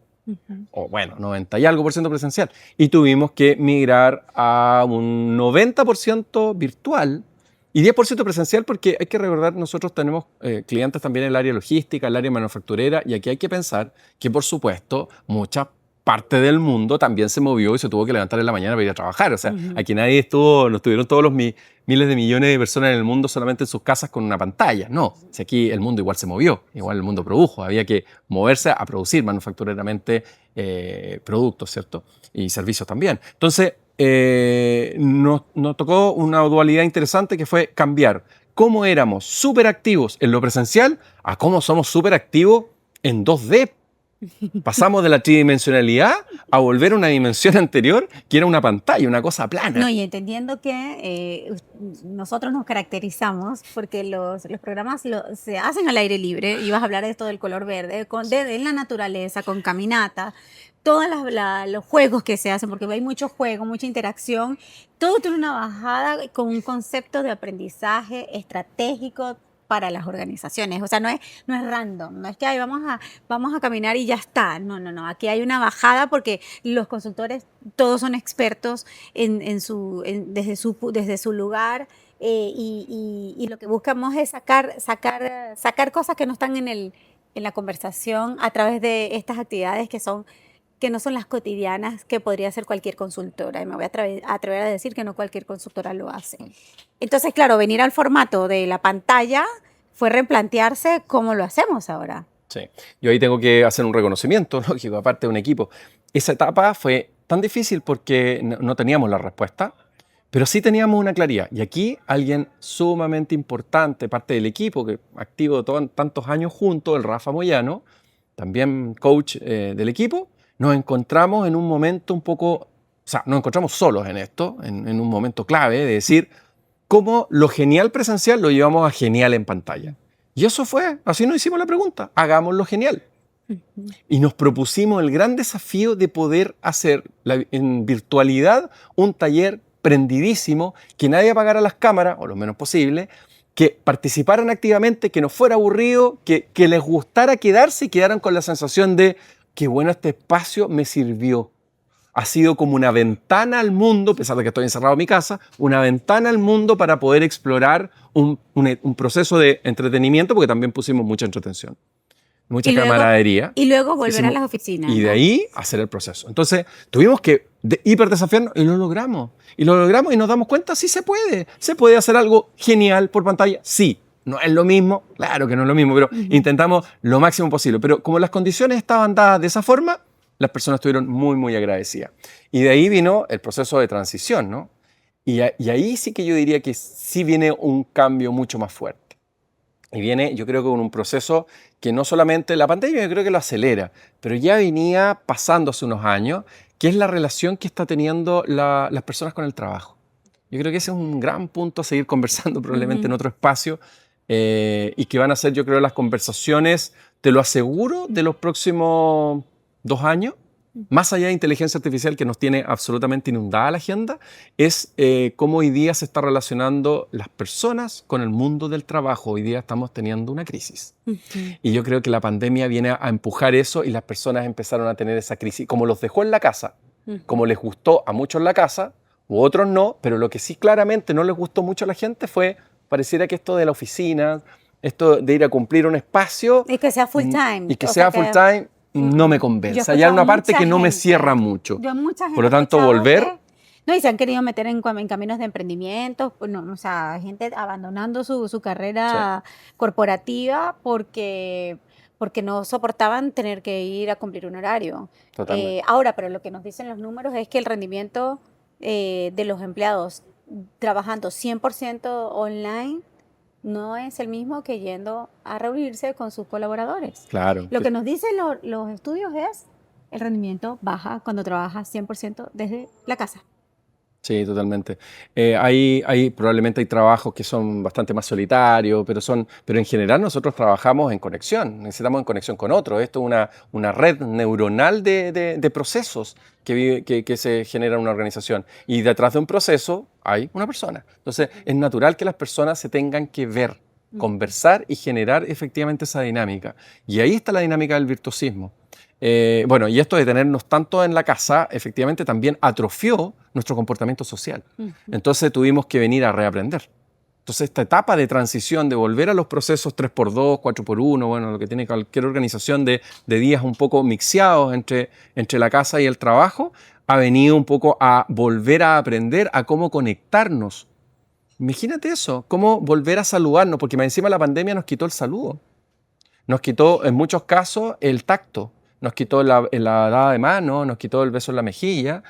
O bueno, 90 y algo % presencial. Y tuvimos que migrar a un 90% virtual y 10% presencial, porque hay que recordar, nosotros tenemos clientes también en el área logística, en el área manufacturera, y aquí hay que pensar que, por supuesto, mucha parte del mundo también se movió y se tuvo que levantar en la mañana para ir a trabajar. O sea, aquí no estuvieron todos los miles de millones de personas en el mundo solamente en sus casas con una pantalla. No, si aquí el mundo igual se movió, igual el mundo produjo, había que moverse a producir manufactureramente productos, ¿cierto? Y servicios también. Entonces, nos tocó una dualidad interesante que fue cambiar cómo éramos súper activos en lo presencial a cómo somos súper activos en 2D. Pasamos de la tridimensionalidad a volver a una dimensión anterior, que era una pantalla, una cosa plana. No, y entendiendo que nosotros nos caracterizamos porque los programas se hacen al aire libre, y vas a hablar de esto del color verde, en la naturaleza, con caminata, todos los juegos que se hacen, porque hay mucho juego, mucha interacción, todo tiene una bajada con un concepto de aprendizaje estratégico para las organizaciones. O sea, no es random, no es que ahí vamos a caminar y ya está. No. Aquí hay una bajada porque los consultores todos son expertos desde su lugar, y lo que buscamos es sacar cosas que no están en la conversación a través de estas actividades que no son las cotidianas que podría hacer cualquier consultora. Y me voy a atrever a decir que no cualquier consultora lo hace. Entonces, claro, venir al formato de la pantalla fue replantearse cómo lo hacemos ahora. Sí, yo ahí tengo que hacer un reconocimiento, lógico, aparte de un equipo. Esa etapa fue tan difícil porque no teníamos la respuesta, pero sí teníamos una claridad. Y aquí alguien sumamente importante, parte del equipo, que activo tantos años juntos, el Rafa Moyano, también coach del equipo, nos encontramos en un momento nos encontramos solos en esto, en un momento clave de decir cómo lo genial presencial lo llevamos a genial en pantalla. Y eso así nos hicimos la pregunta, hagámoslo genial. Y nos propusimos el gran desafío de poder hacer en virtualidad un taller prendidísimo, que nadie apagara las cámaras, o lo menos posible, que participaran activamente, que no fuera aburrido, que les gustara quedarse y quedaran con la sensación de qué bueno, este espacio me sirvió. Ha sido como una ventana al mundo, a pesar de que estoy encerrado en mi casa, una ventana al mundo para poder explorar un proceso de entretenimiento, porque también pusimos mucha entretención, mucha camaradería. Y luego volver a las oficinas. Y de ahí hacer el proceso. Entonces tuvimos que hiperdesafiarnos y lo logramos. Y nos damos cuenta, sí se puede. Se puede hacer algo genial por pantalla, sí. No es lo mismo, claro que no es lo mismo, pero intentamos lo máximo posible. Pero como las condiciones estaban dadas de esa forma, las personas estuvieron muy, muy agradecidas. Y de ahí vino el proceso de transición, ¿no? Y ahí sí que yo diría que sí viene un cambio mucho más fuerte. Y viene, yo creo que con un proceso que no solamente la pandemia, yo creo que lo acelera, pero ya venía pasando hace unos años, que es la relación que está teniendo las personas con el trabajo. Yo creo que ese es un gran punto a seguir conversando probablemente en otro espacio, y que van a ser, yo creo, las conversaciones, te lo aseguro, de los próximos 2 años. Más allá de inteligencia artificial que nos tiene absolutamente inundada la agenda, es cómo hoy día se está relacionando las personas con el mundo del trabajo. Hoy día estamos teniendo una crisis. Y yo creo que la pandemia viene a empujar eso y las personas empezaron a tener esa crisis. Como los dejó en la casa, como les gustó a muchos la casa, u otros no, pero lo que sí claramente no les gustó mucho a la gente fue, pareciera que esto de la oficina, esto de ir a cumplir un espacio... Y que sea full time. Y que sea full time... no me convence. Hay una parte que no me cierra mucho. Por lo tanto, volver... No, y se han querido meter en caminos de emprendimiento, no, o sea, gente abandonando su carrera corporativa porque no soportaban tener que ir a cumplir un horario. Ahora, pero lo que nos dicen los números es que el rendimiento de los empleados trabajando 100% online no es el mismo que yendo a reunirse con sus colaboradores. Claro. Lo que nos dicen los estudios es el rendimiento baja cuando trabajas 100% desde la casa. Sí, totalmente. Probablemente hay trabajos que son bastante más solitarios, pero en general nosotros trabajamos en conexión, necesitamos en conexión con otros. Esto es una red neuronal de procesos que se genera en una organización. Y detrás de un proceso hay una persona. Entonces, es natural que las personas se tengan que ver, conversar y generar efectivamente esa dinámica. Y ahí está la dinámica del virtuosismo. Y esto de tenernos tanto en la casa, efectivamente también atrofió nuestro comportamiento social. Entonces tuvimos que venir a reaprender. Entonces esta etapa de transición, de volver a los procesos 3x2, 4x1, bueno, lo que tiene cualquier organización de días un poco mixeados entre la casa y el trabajo, ha venido un poco a volver a aprender a cómo conectarnos. Imagínate eso, cómo volver a saludarnos, porque más encima la pandemia nos quitó el saludo. Nos quitó en muchos casos el tacto. Nos quitó la dada de mano, nos quitó el beso en la mejilla.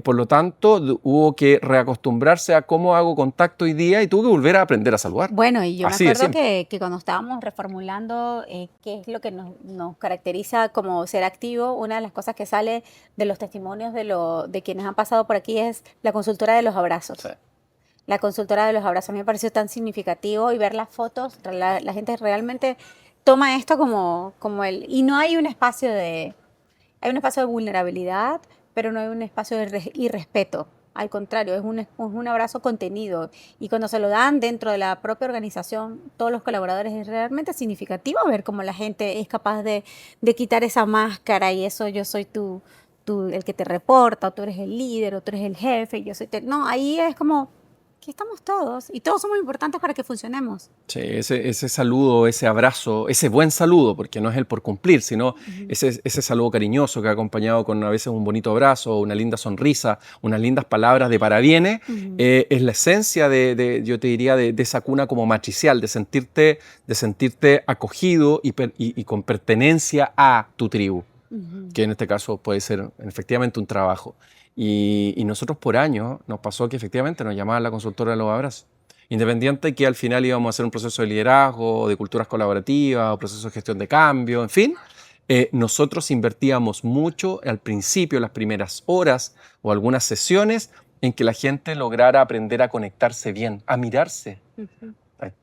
Por lo tanto, hubo que reacostumbrarse a cómo hago contacto hoy día y tuve que volver a aprender a saludar. Bueno, y yo me acuerdo que cuando estábamos reformulando qué es lo que nos caracteriza como ser activo, una de las cosas que sale de los testimonios de quienes han pasado por aquí es la consultora de los abrazos. Sí. La consultora de los abrazos. A mí me pareció tan significativo y ver las fotos, la gente realmente toma esto como y no hay un espacio hay un espacio de vulnerabilidad, pero no hay un espacio de irrespeto. Al contrario, es un abrazo contenido. Y cuando se lo dan dentro de la propia organización, todos los colaboradores, es realmente significativo ver cómo la gente es capaz de quitar esa máscara y eso, yo soy tú el que te reporta, o tú eres el líder, o tú eres el jefe, y yo soy... No, ahí es como... Aquí estamos todos y todos somos importantes para que funcionemos. Sí, ese saludo, ese abrazo, ese buen saludo, porque no es el por cumplir, sino ese saludo cariñoso que ha acompañado con a veces un bonito abrazo, una linda sonrisa, unas lindas palabras de parabienes, es la esencia yo te diría, de esa cuna como matricial, de sentirte acogido y con pertenencia a tu tribu, que en este caso puede ser efectivamente un trabajo. Y nosotros por años nos pasó que efectivamente nos llamaban la consultora de los abrazos. Independiente que al final íbamos a hacer un proceso de liderazgo, de culturas colaborativas, o proceso de gestión de cambio, en fin, nosotros invertíamos mucho al principio, las primeras horas o algunas sesiones, en que la gente lograra aprender a conectarse bien, a mirarse.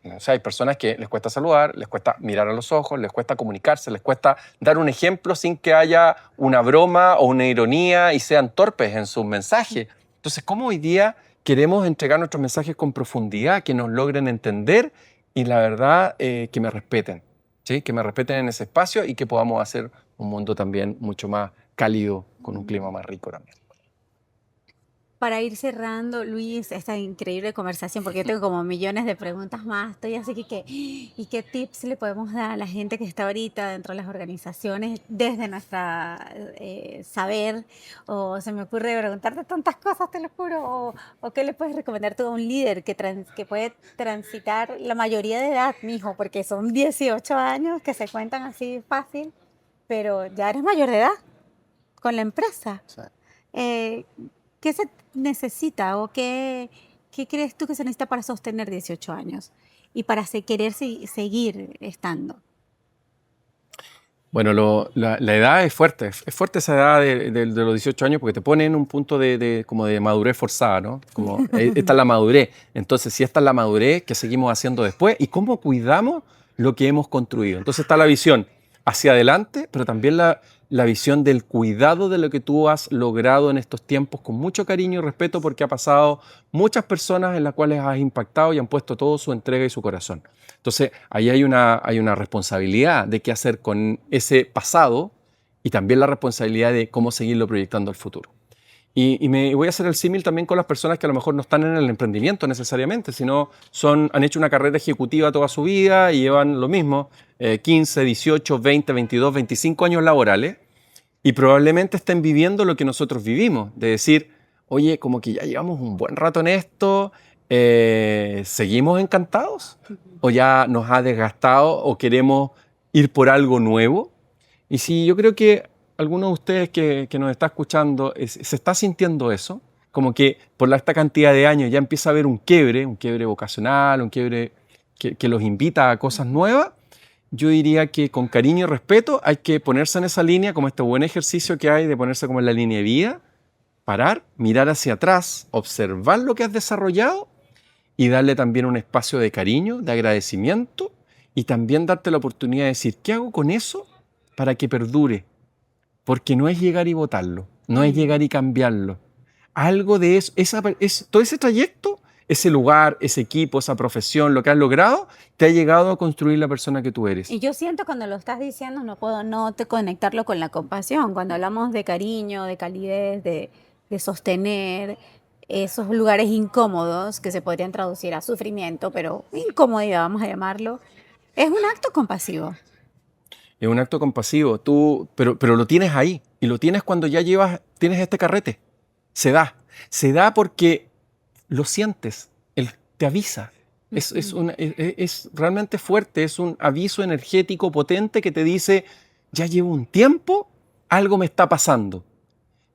O sea, hay personas que les cuesta saludar, les cuesta mirar a los ojos, les cuesta comunicarse, les cuesta dar un ejemplo sin que haya una broma o una ironía y sean torpes en sus mensajes. Entonces, ¿cómo hoy día queremos entregar nuestros mensajes con profundidad, que nos logren entender y la verdad que me respeten? ¿Sí? Que me respeten en ese espacio y que podamos hacer un mundo también mucho más cálido, con un clima más rico también. Para ir cerrando, Luis, esta increíble conversación, porque yo tengo como millones de preguntas más, estoy así ¿y qué tips le podemos dar a la gente que está ahorita dentro de las organizaciones desde nuestra saber? O se me ocurre preguntarte tantas cosas, te lo juro, o ¿qué le puedes recomendar tú a un líder que puede transitar la mayoría de edad, mijo? Porque son 18 años que se cuentan así fácil, pero ya eres mayor de edad con la empresa. Sí. ¿Qué se necesita o qué crees tú que se necesita para sostener 18 años y para querer seguir estando? Bueno, la edad es fuerte. Es fuerte esa edad de los 18 años porque te pone en un punto como de madurez forzada, ¿no? Como, esta es la madurez. Entonces, si esta es la madurez, ¿qué seguimos haciendo después? ¿Y cómo cuidamos lo que hemos construido? Entonces está la visión hacia adelante, pero también la visión del cuidado de lo que tú has logrado en estos tiempos con mucho cariño y respeto porque ha pasado muchas personas en las cuales has impactado y han puesto todo su entrega y su corazón. Entonces, ahí hay una responsabilidad de qué hacer con ese pasado y también la responsabilidad de cómo seguirlo proyectando al futuro. Y me voy a hacer el símil también con las personas que a lo mejor no están en el emprendimiento necesariamente, sino han hecho una carrera ejecutiva toda su vida y llevan lo mismo, 15, 18, 20, 22, 25 años laborales y probablemente estén viviendo lo que nosotros vivimos, de decir, oye, como que ya llevamos un buen rato en esto, ¿seguimos encantados? ¿O ya nos ha desgastado o queremos ir por algo nuevo? Y si yo creo que alguno de ustedes que nos está escuchando se está sintiendo eso, como que por esta cantidad de años ya empieza a haber un quiebre vocacional, un quiebre que los invita a cosas nuevas, yo diría que con cariño y respeto hay que ponerse en esa línea, como este buen ejercicio que hay de ponerse como en la línea de vida, parar, mirar hacia atrás, observar lo que has desarrollado y darle también un espacio de cariño, de agradecimiento y también darte la oportunidad de decir, ¿qué hago con eso para que perdure? Porque no es llegar y botarlo, no es llegar y cambiarlo. Algo de eso, todo ese trayecto, ese lugar, ese equipo, esa profesión, lo que has logrado, te ha llegado a construir la persona que tú eres. Y yo siento cuando lo estás diciendo, no puedo no te conectarlo con la compasión. Cuando hablamos de cariño, de calidez, de sostener esos lugares incómodos que se podrían traducir a sufrimiento, pero incomodidad, vamos a llamarlo, es un acto compasivo. Es un acto compasivo, pero lo tienes ahí. Y lo tienes cuando ya tienes este carrete. Se da. Se da porque lo sientes. Él te avisa. Es realmente fuerte. Es un aviso energético potente que te dice, ya llevo un tiempo, algo me está pasando.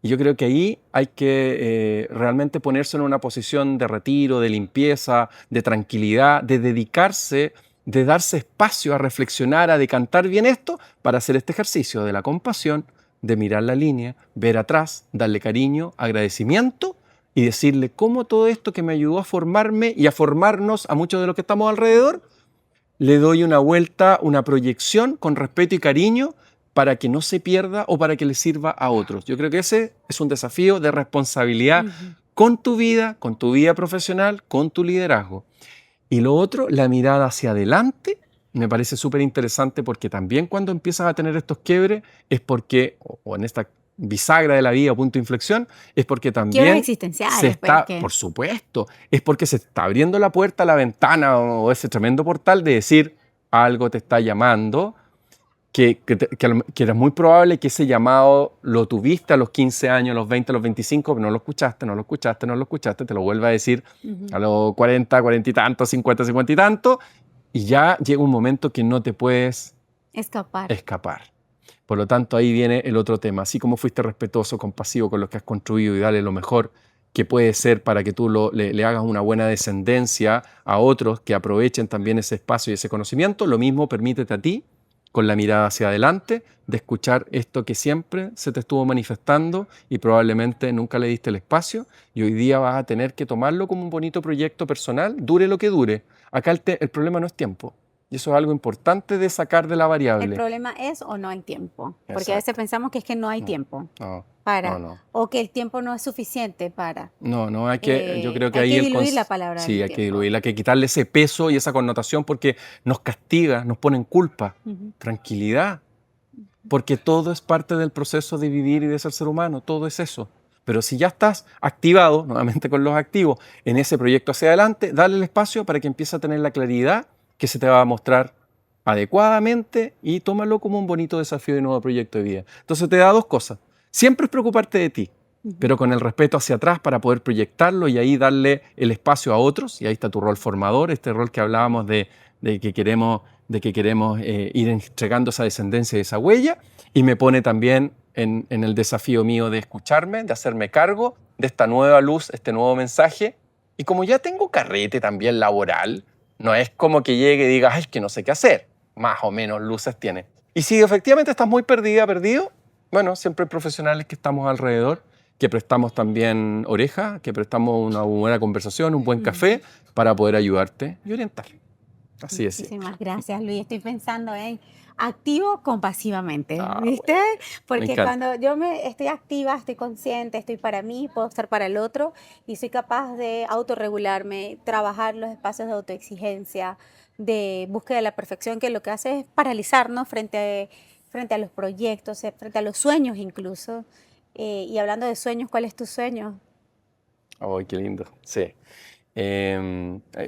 Y yo creo que ahí hay que realmente ponerse en una posición de retiro, de limpieza, de tranquilidad, de dedicarse, de darse espacio a reflexionar, a decantar bien esto para hacer este ejercicio de la compasión, de mirar la línea, ver atrás, darle cariño, agradecimiento y decirle cómo todo esto que me ayudó a formarme y a formarnos a muchos de los que estamos alrededor, le doy una vuelta, una proyección con respeto y cariño para que no se pierda o para que le sirva a otros. Yo creo que ese es un desafío de responsabilidad con tu vida profesional, con tu liderazgo. Y lo otro, la mirada hacia adelante, me parece súper interesante porque también cuando empiezas a tener estos quiebres es porque, o en esta bisagra de la vida o punto de inflexión, es porque también quiebres existenciales, se está, por supuesto, es porque se está abriendo la puerta, la ventana o ese tremendo portal de decir algo te está llamando, que era muy probable que ese llamado lo tuviste a los 15 años, a los 20, a los 25, pero no lo escuchaste, te lo vuelve a decir a los 40, 40 y tantos, 50, 50 y tanto, y ya llega un momento que no te puedes escapar. Por lo tanto, ahí viene el otro tema. Así como fuiste respetuoso, compasivo con lo que has construido y darle lo mejor que puede ser para que tú le hagas una buena descendencia a otros que aprovechen también ese espacio y ese conocimiento, lo mismo permítete a ti, con la mirada hacia adelante, de escuchar esto que siempre se te estuvo manifestando y probablemente nunca le diste el espacio y hoy día vas a tener que tomarlo como un bonito proyecto personal, dure lo que dure. Acá el problema no es tiempo. Y eso es algo importante de sacar de la variable. El problema es o no hay tiempo. Porque a veces pensamos que es que no hay tiempo para. No. O que el tiempo no es suficiente para. No, hay que, yo creo que hay ahí que diluir la palabra. Sí, hay que diluirla, hay que quitarle ese peso y esa connotación porque nos castiga, nos pone en culpa. Tranquilidad. Porque todo es parte del proceso de vivir y de ser humano, todo es eso. Pero si ya estás activado, nuevamente con los activos, en ese proyecto hacia adelante, dale el espacio para que empiece a tener la claridad que se te va a mostrar adecuadamente y tómalo como un bonito desafío de nuevo proyecto de vida. Entonces te da dos cosas. Siempre es preocuparte de ti, pero con el respeto hacia atrás para poder proyectarlo y ahí darle el espacio a otros. Y ahí está tu rol formador, este rol que hablábamos de que queremos ir entregando esa descendencia y esa huella. Y me pone también en el desafío mío de escucharme, de hacerme cargo de esta nueva luz, este nuevo mensaje. Y como ya tengo carrete también laboral, no es como que llegue y diga, ay, es que no sé qué hacer. Más o menos luces tiene. Y si efectivamente estás muy perdida, perdido, bueno, siempre hay profesionales que estamos alrededor, que prestamos también oreja, que prestamos una buena conversación, un buen café para poder ayudarte y orientar. Así es. Muchísimas gracias, Luis. Estoy pensando en activo compasivamente, ¿viste? Bueno, Porque cuando yo estoy activa, estoy consciente, estoy para mí, puedo estar para el otro y soy capaz de autorregularme, trabajar los espacios de autoexigencia, de búsqueda de la perfección, que lo que hace es paralizarnos frente a los proyectos, frente a los sueños incluso. Y hablando de sueños, ¿cuál es tu sueño? ¡Ay, qué lindo! Sí.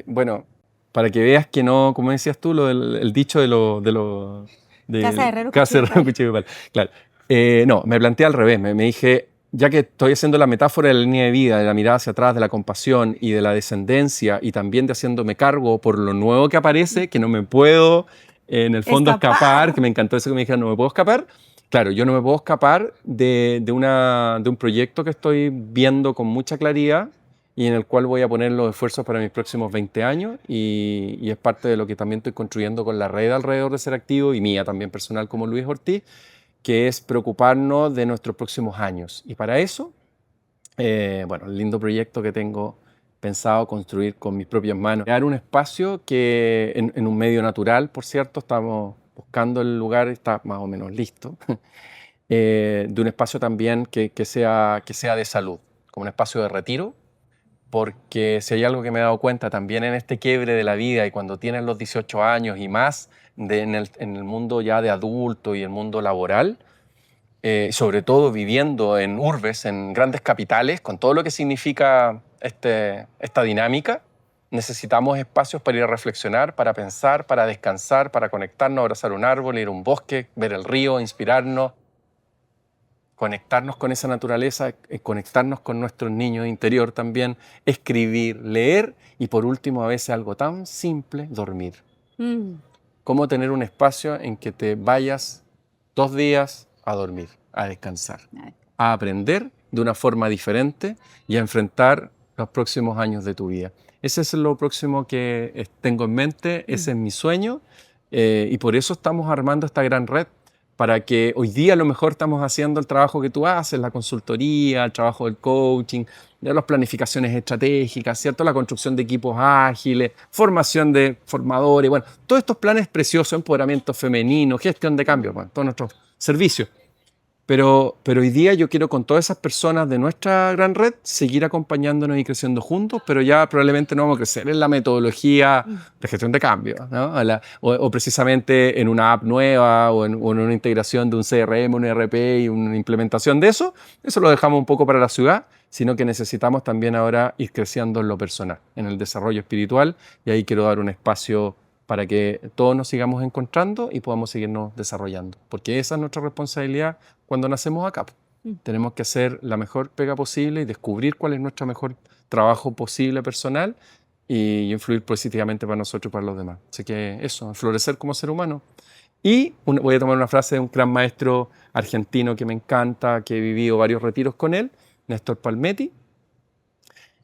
Bueno, para que veas que no, como decías tú, el dicho de Casa de herrero, cuchillo de palo. Claro. No, me planteé al revés. Me dije, ya que estoy haciendo la metáfora de la línea de vida, de la mirada hacia atrás, de la compasión y de la descendencia, y también de haciéndome cargo por lo nuevo que aparece, que no me puedo, en el fondo, escapar, que me encantó eso que me dijeron, no me puedo escapar. Claro, yo no me puedo escapar de un proyecto que estoy viendo con mucha claridad y en el cual voy a poner los esfuerzos para mis próximos 20 años y es parte de lo que también estoy construyendo con la red alrededor de Ser Activo y mía también personal como Luis Ortiz, que es preocuparnos de nuestros próximos años. Y para eso, bueno, el lindo proyecto que tengo pensado construir con mis propias manos. Crear un espacio que en un medio natural, por cierto, estamos buscando el lugar, está más o menos listo, de un espacio también que sea de salud, como un espacio de retiro, porque si hay algo que me he dado cuenta también en este quiebre de la vida y cuando tienes los 18 años y más en el mundo ya de adulto y el mundo laboral, sobre todo viviendo en urbes, en grandes capitales, con todo lo que significa esta dinámica, necesitamos espacios para ir a reflexionar, para pensar, para descansar, para conectarnos, abrazar un árbol, ir a un bosque, ver el río, inspirarnos, conectarnos con esa naturaleza, conectarnos con nuestro niño interior también, escribir, leer y por último a veces algo tan simple, dormir. Cómo tener un espacio en que te vayas 2 días a dormir, a descansar, a aprender de una forma diferente y a enfrentar los próximos años de tu vida. Ese es lo próximo que tengo en mente, ese es mi sueño y por eso estamos armando esta gran red para que hoy día a lo mejor estamos haciendo el trabajo que tú haces, la consultoría, el trabajo del coaching, ya las planificaciones estratégicas, ¿cierto? La construcción de equipos ágiles, formación de formadores, bueno, todos estos planes preciosos, empoderamiento femenino, gestión de cambio, bueno, todos nuestros servicios. Pero hoy día yo quiero con todas esas personas de nuestra gran red seguir acompañándonos y creciendo juntos, pero ya probablemente no vamos a crecer en la metodología de gestión de cambio, ¿no? O precisamente en una app nueva o en una integración de un CRM, un ERP y una implementación de eso lo dejamos un poco para la ciudad, sino que necesitamos también ahora ir creciendo en lo personal, en el desarrollo espiritual, y ahí quiero dar un espacio para que todos nos sigamos encontrando y podamos seguirnos desarrollando. Porque esa es nuestra responsabilidad cuando nacemos acá. Tenemos que hacer la mejor pega posible y descubrir cuál es nuestro mejor trabajo posible personal y influir positivamente para nosotros y para los demás. Así que eso, florecer como ser humano. Y voy a tomar una frase de un gran maestro argentino que me encanta, que he vivido varios retiros con él, Néstor Palmetti,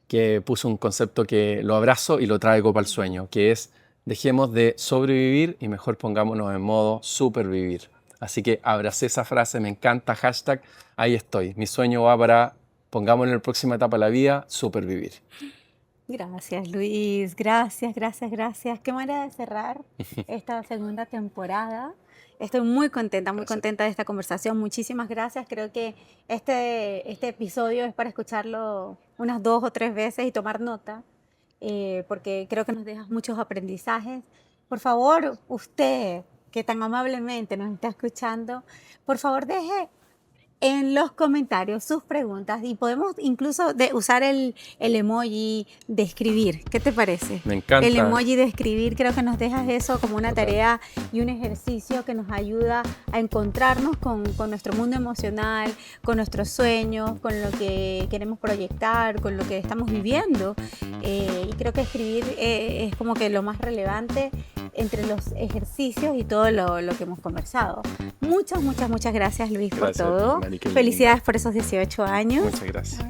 que puso un concepto que lo abrazo y lo traigo para el sueño, que es: dejemos de sobrevivir y mejor pongámonos en modo supervivir. Así que abracé esa frase, me encanta, hashtag, ahí estoy. Mi sueño va para, pongámoslo en la próxima etapa de la vida, supervivir. Gracias, Luis. Gracias, gracias, gracias. Qué manera de cerrar esta segunda temporada. Estoy muy contenta de esta conversación. Muchísimas gracias. Creo que este episodio es para escucharlo unas 2 o 3 veces y tomar nota. Porque creo que nos dejas muchos aprendizajes. Por favor, usted que tan amablemente nos está escuchando, por favor deje en los comentarios sus preguntas y podemos incluso usar el emoji de escribir. ¿Qué te parece? Me encanta. El emoji de escribir, creo que nos dejas eso como una tarea y un ejercicio que nos ayuda a encontrarnos con nuestro mundo emocional, con nuestros sueños, con lo que queremos proyectar, con lo que estamos viviendo. Y creo que escribir es como que lo más relevante entre los ejercicios y todo lo que hemos conversado. Muchas gracias, Luis, por todo. Mari, felicidades por esos 18 años. Muchas gracias.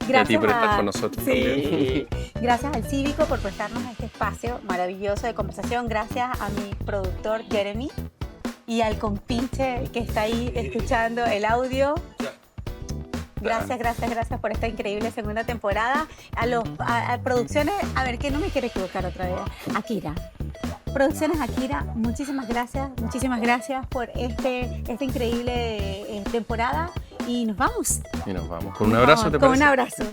Gracias a ti por estar con nosotros también. Gracias al Cívico por prestarnos este espacio maravilloso de conversación. Gracias a mi productor Jeremy. y al compinche que está ahí escuchando el audio. Gracias por esta increíble segunda temporada. A Producciones, a ver, que no me quiero equivocar otra vez. Akira. Producciones Akira, muchísimas gracias por esta increíble temporada y nos vamos. Con un abrazo, ¿te parece? Con un abrazo.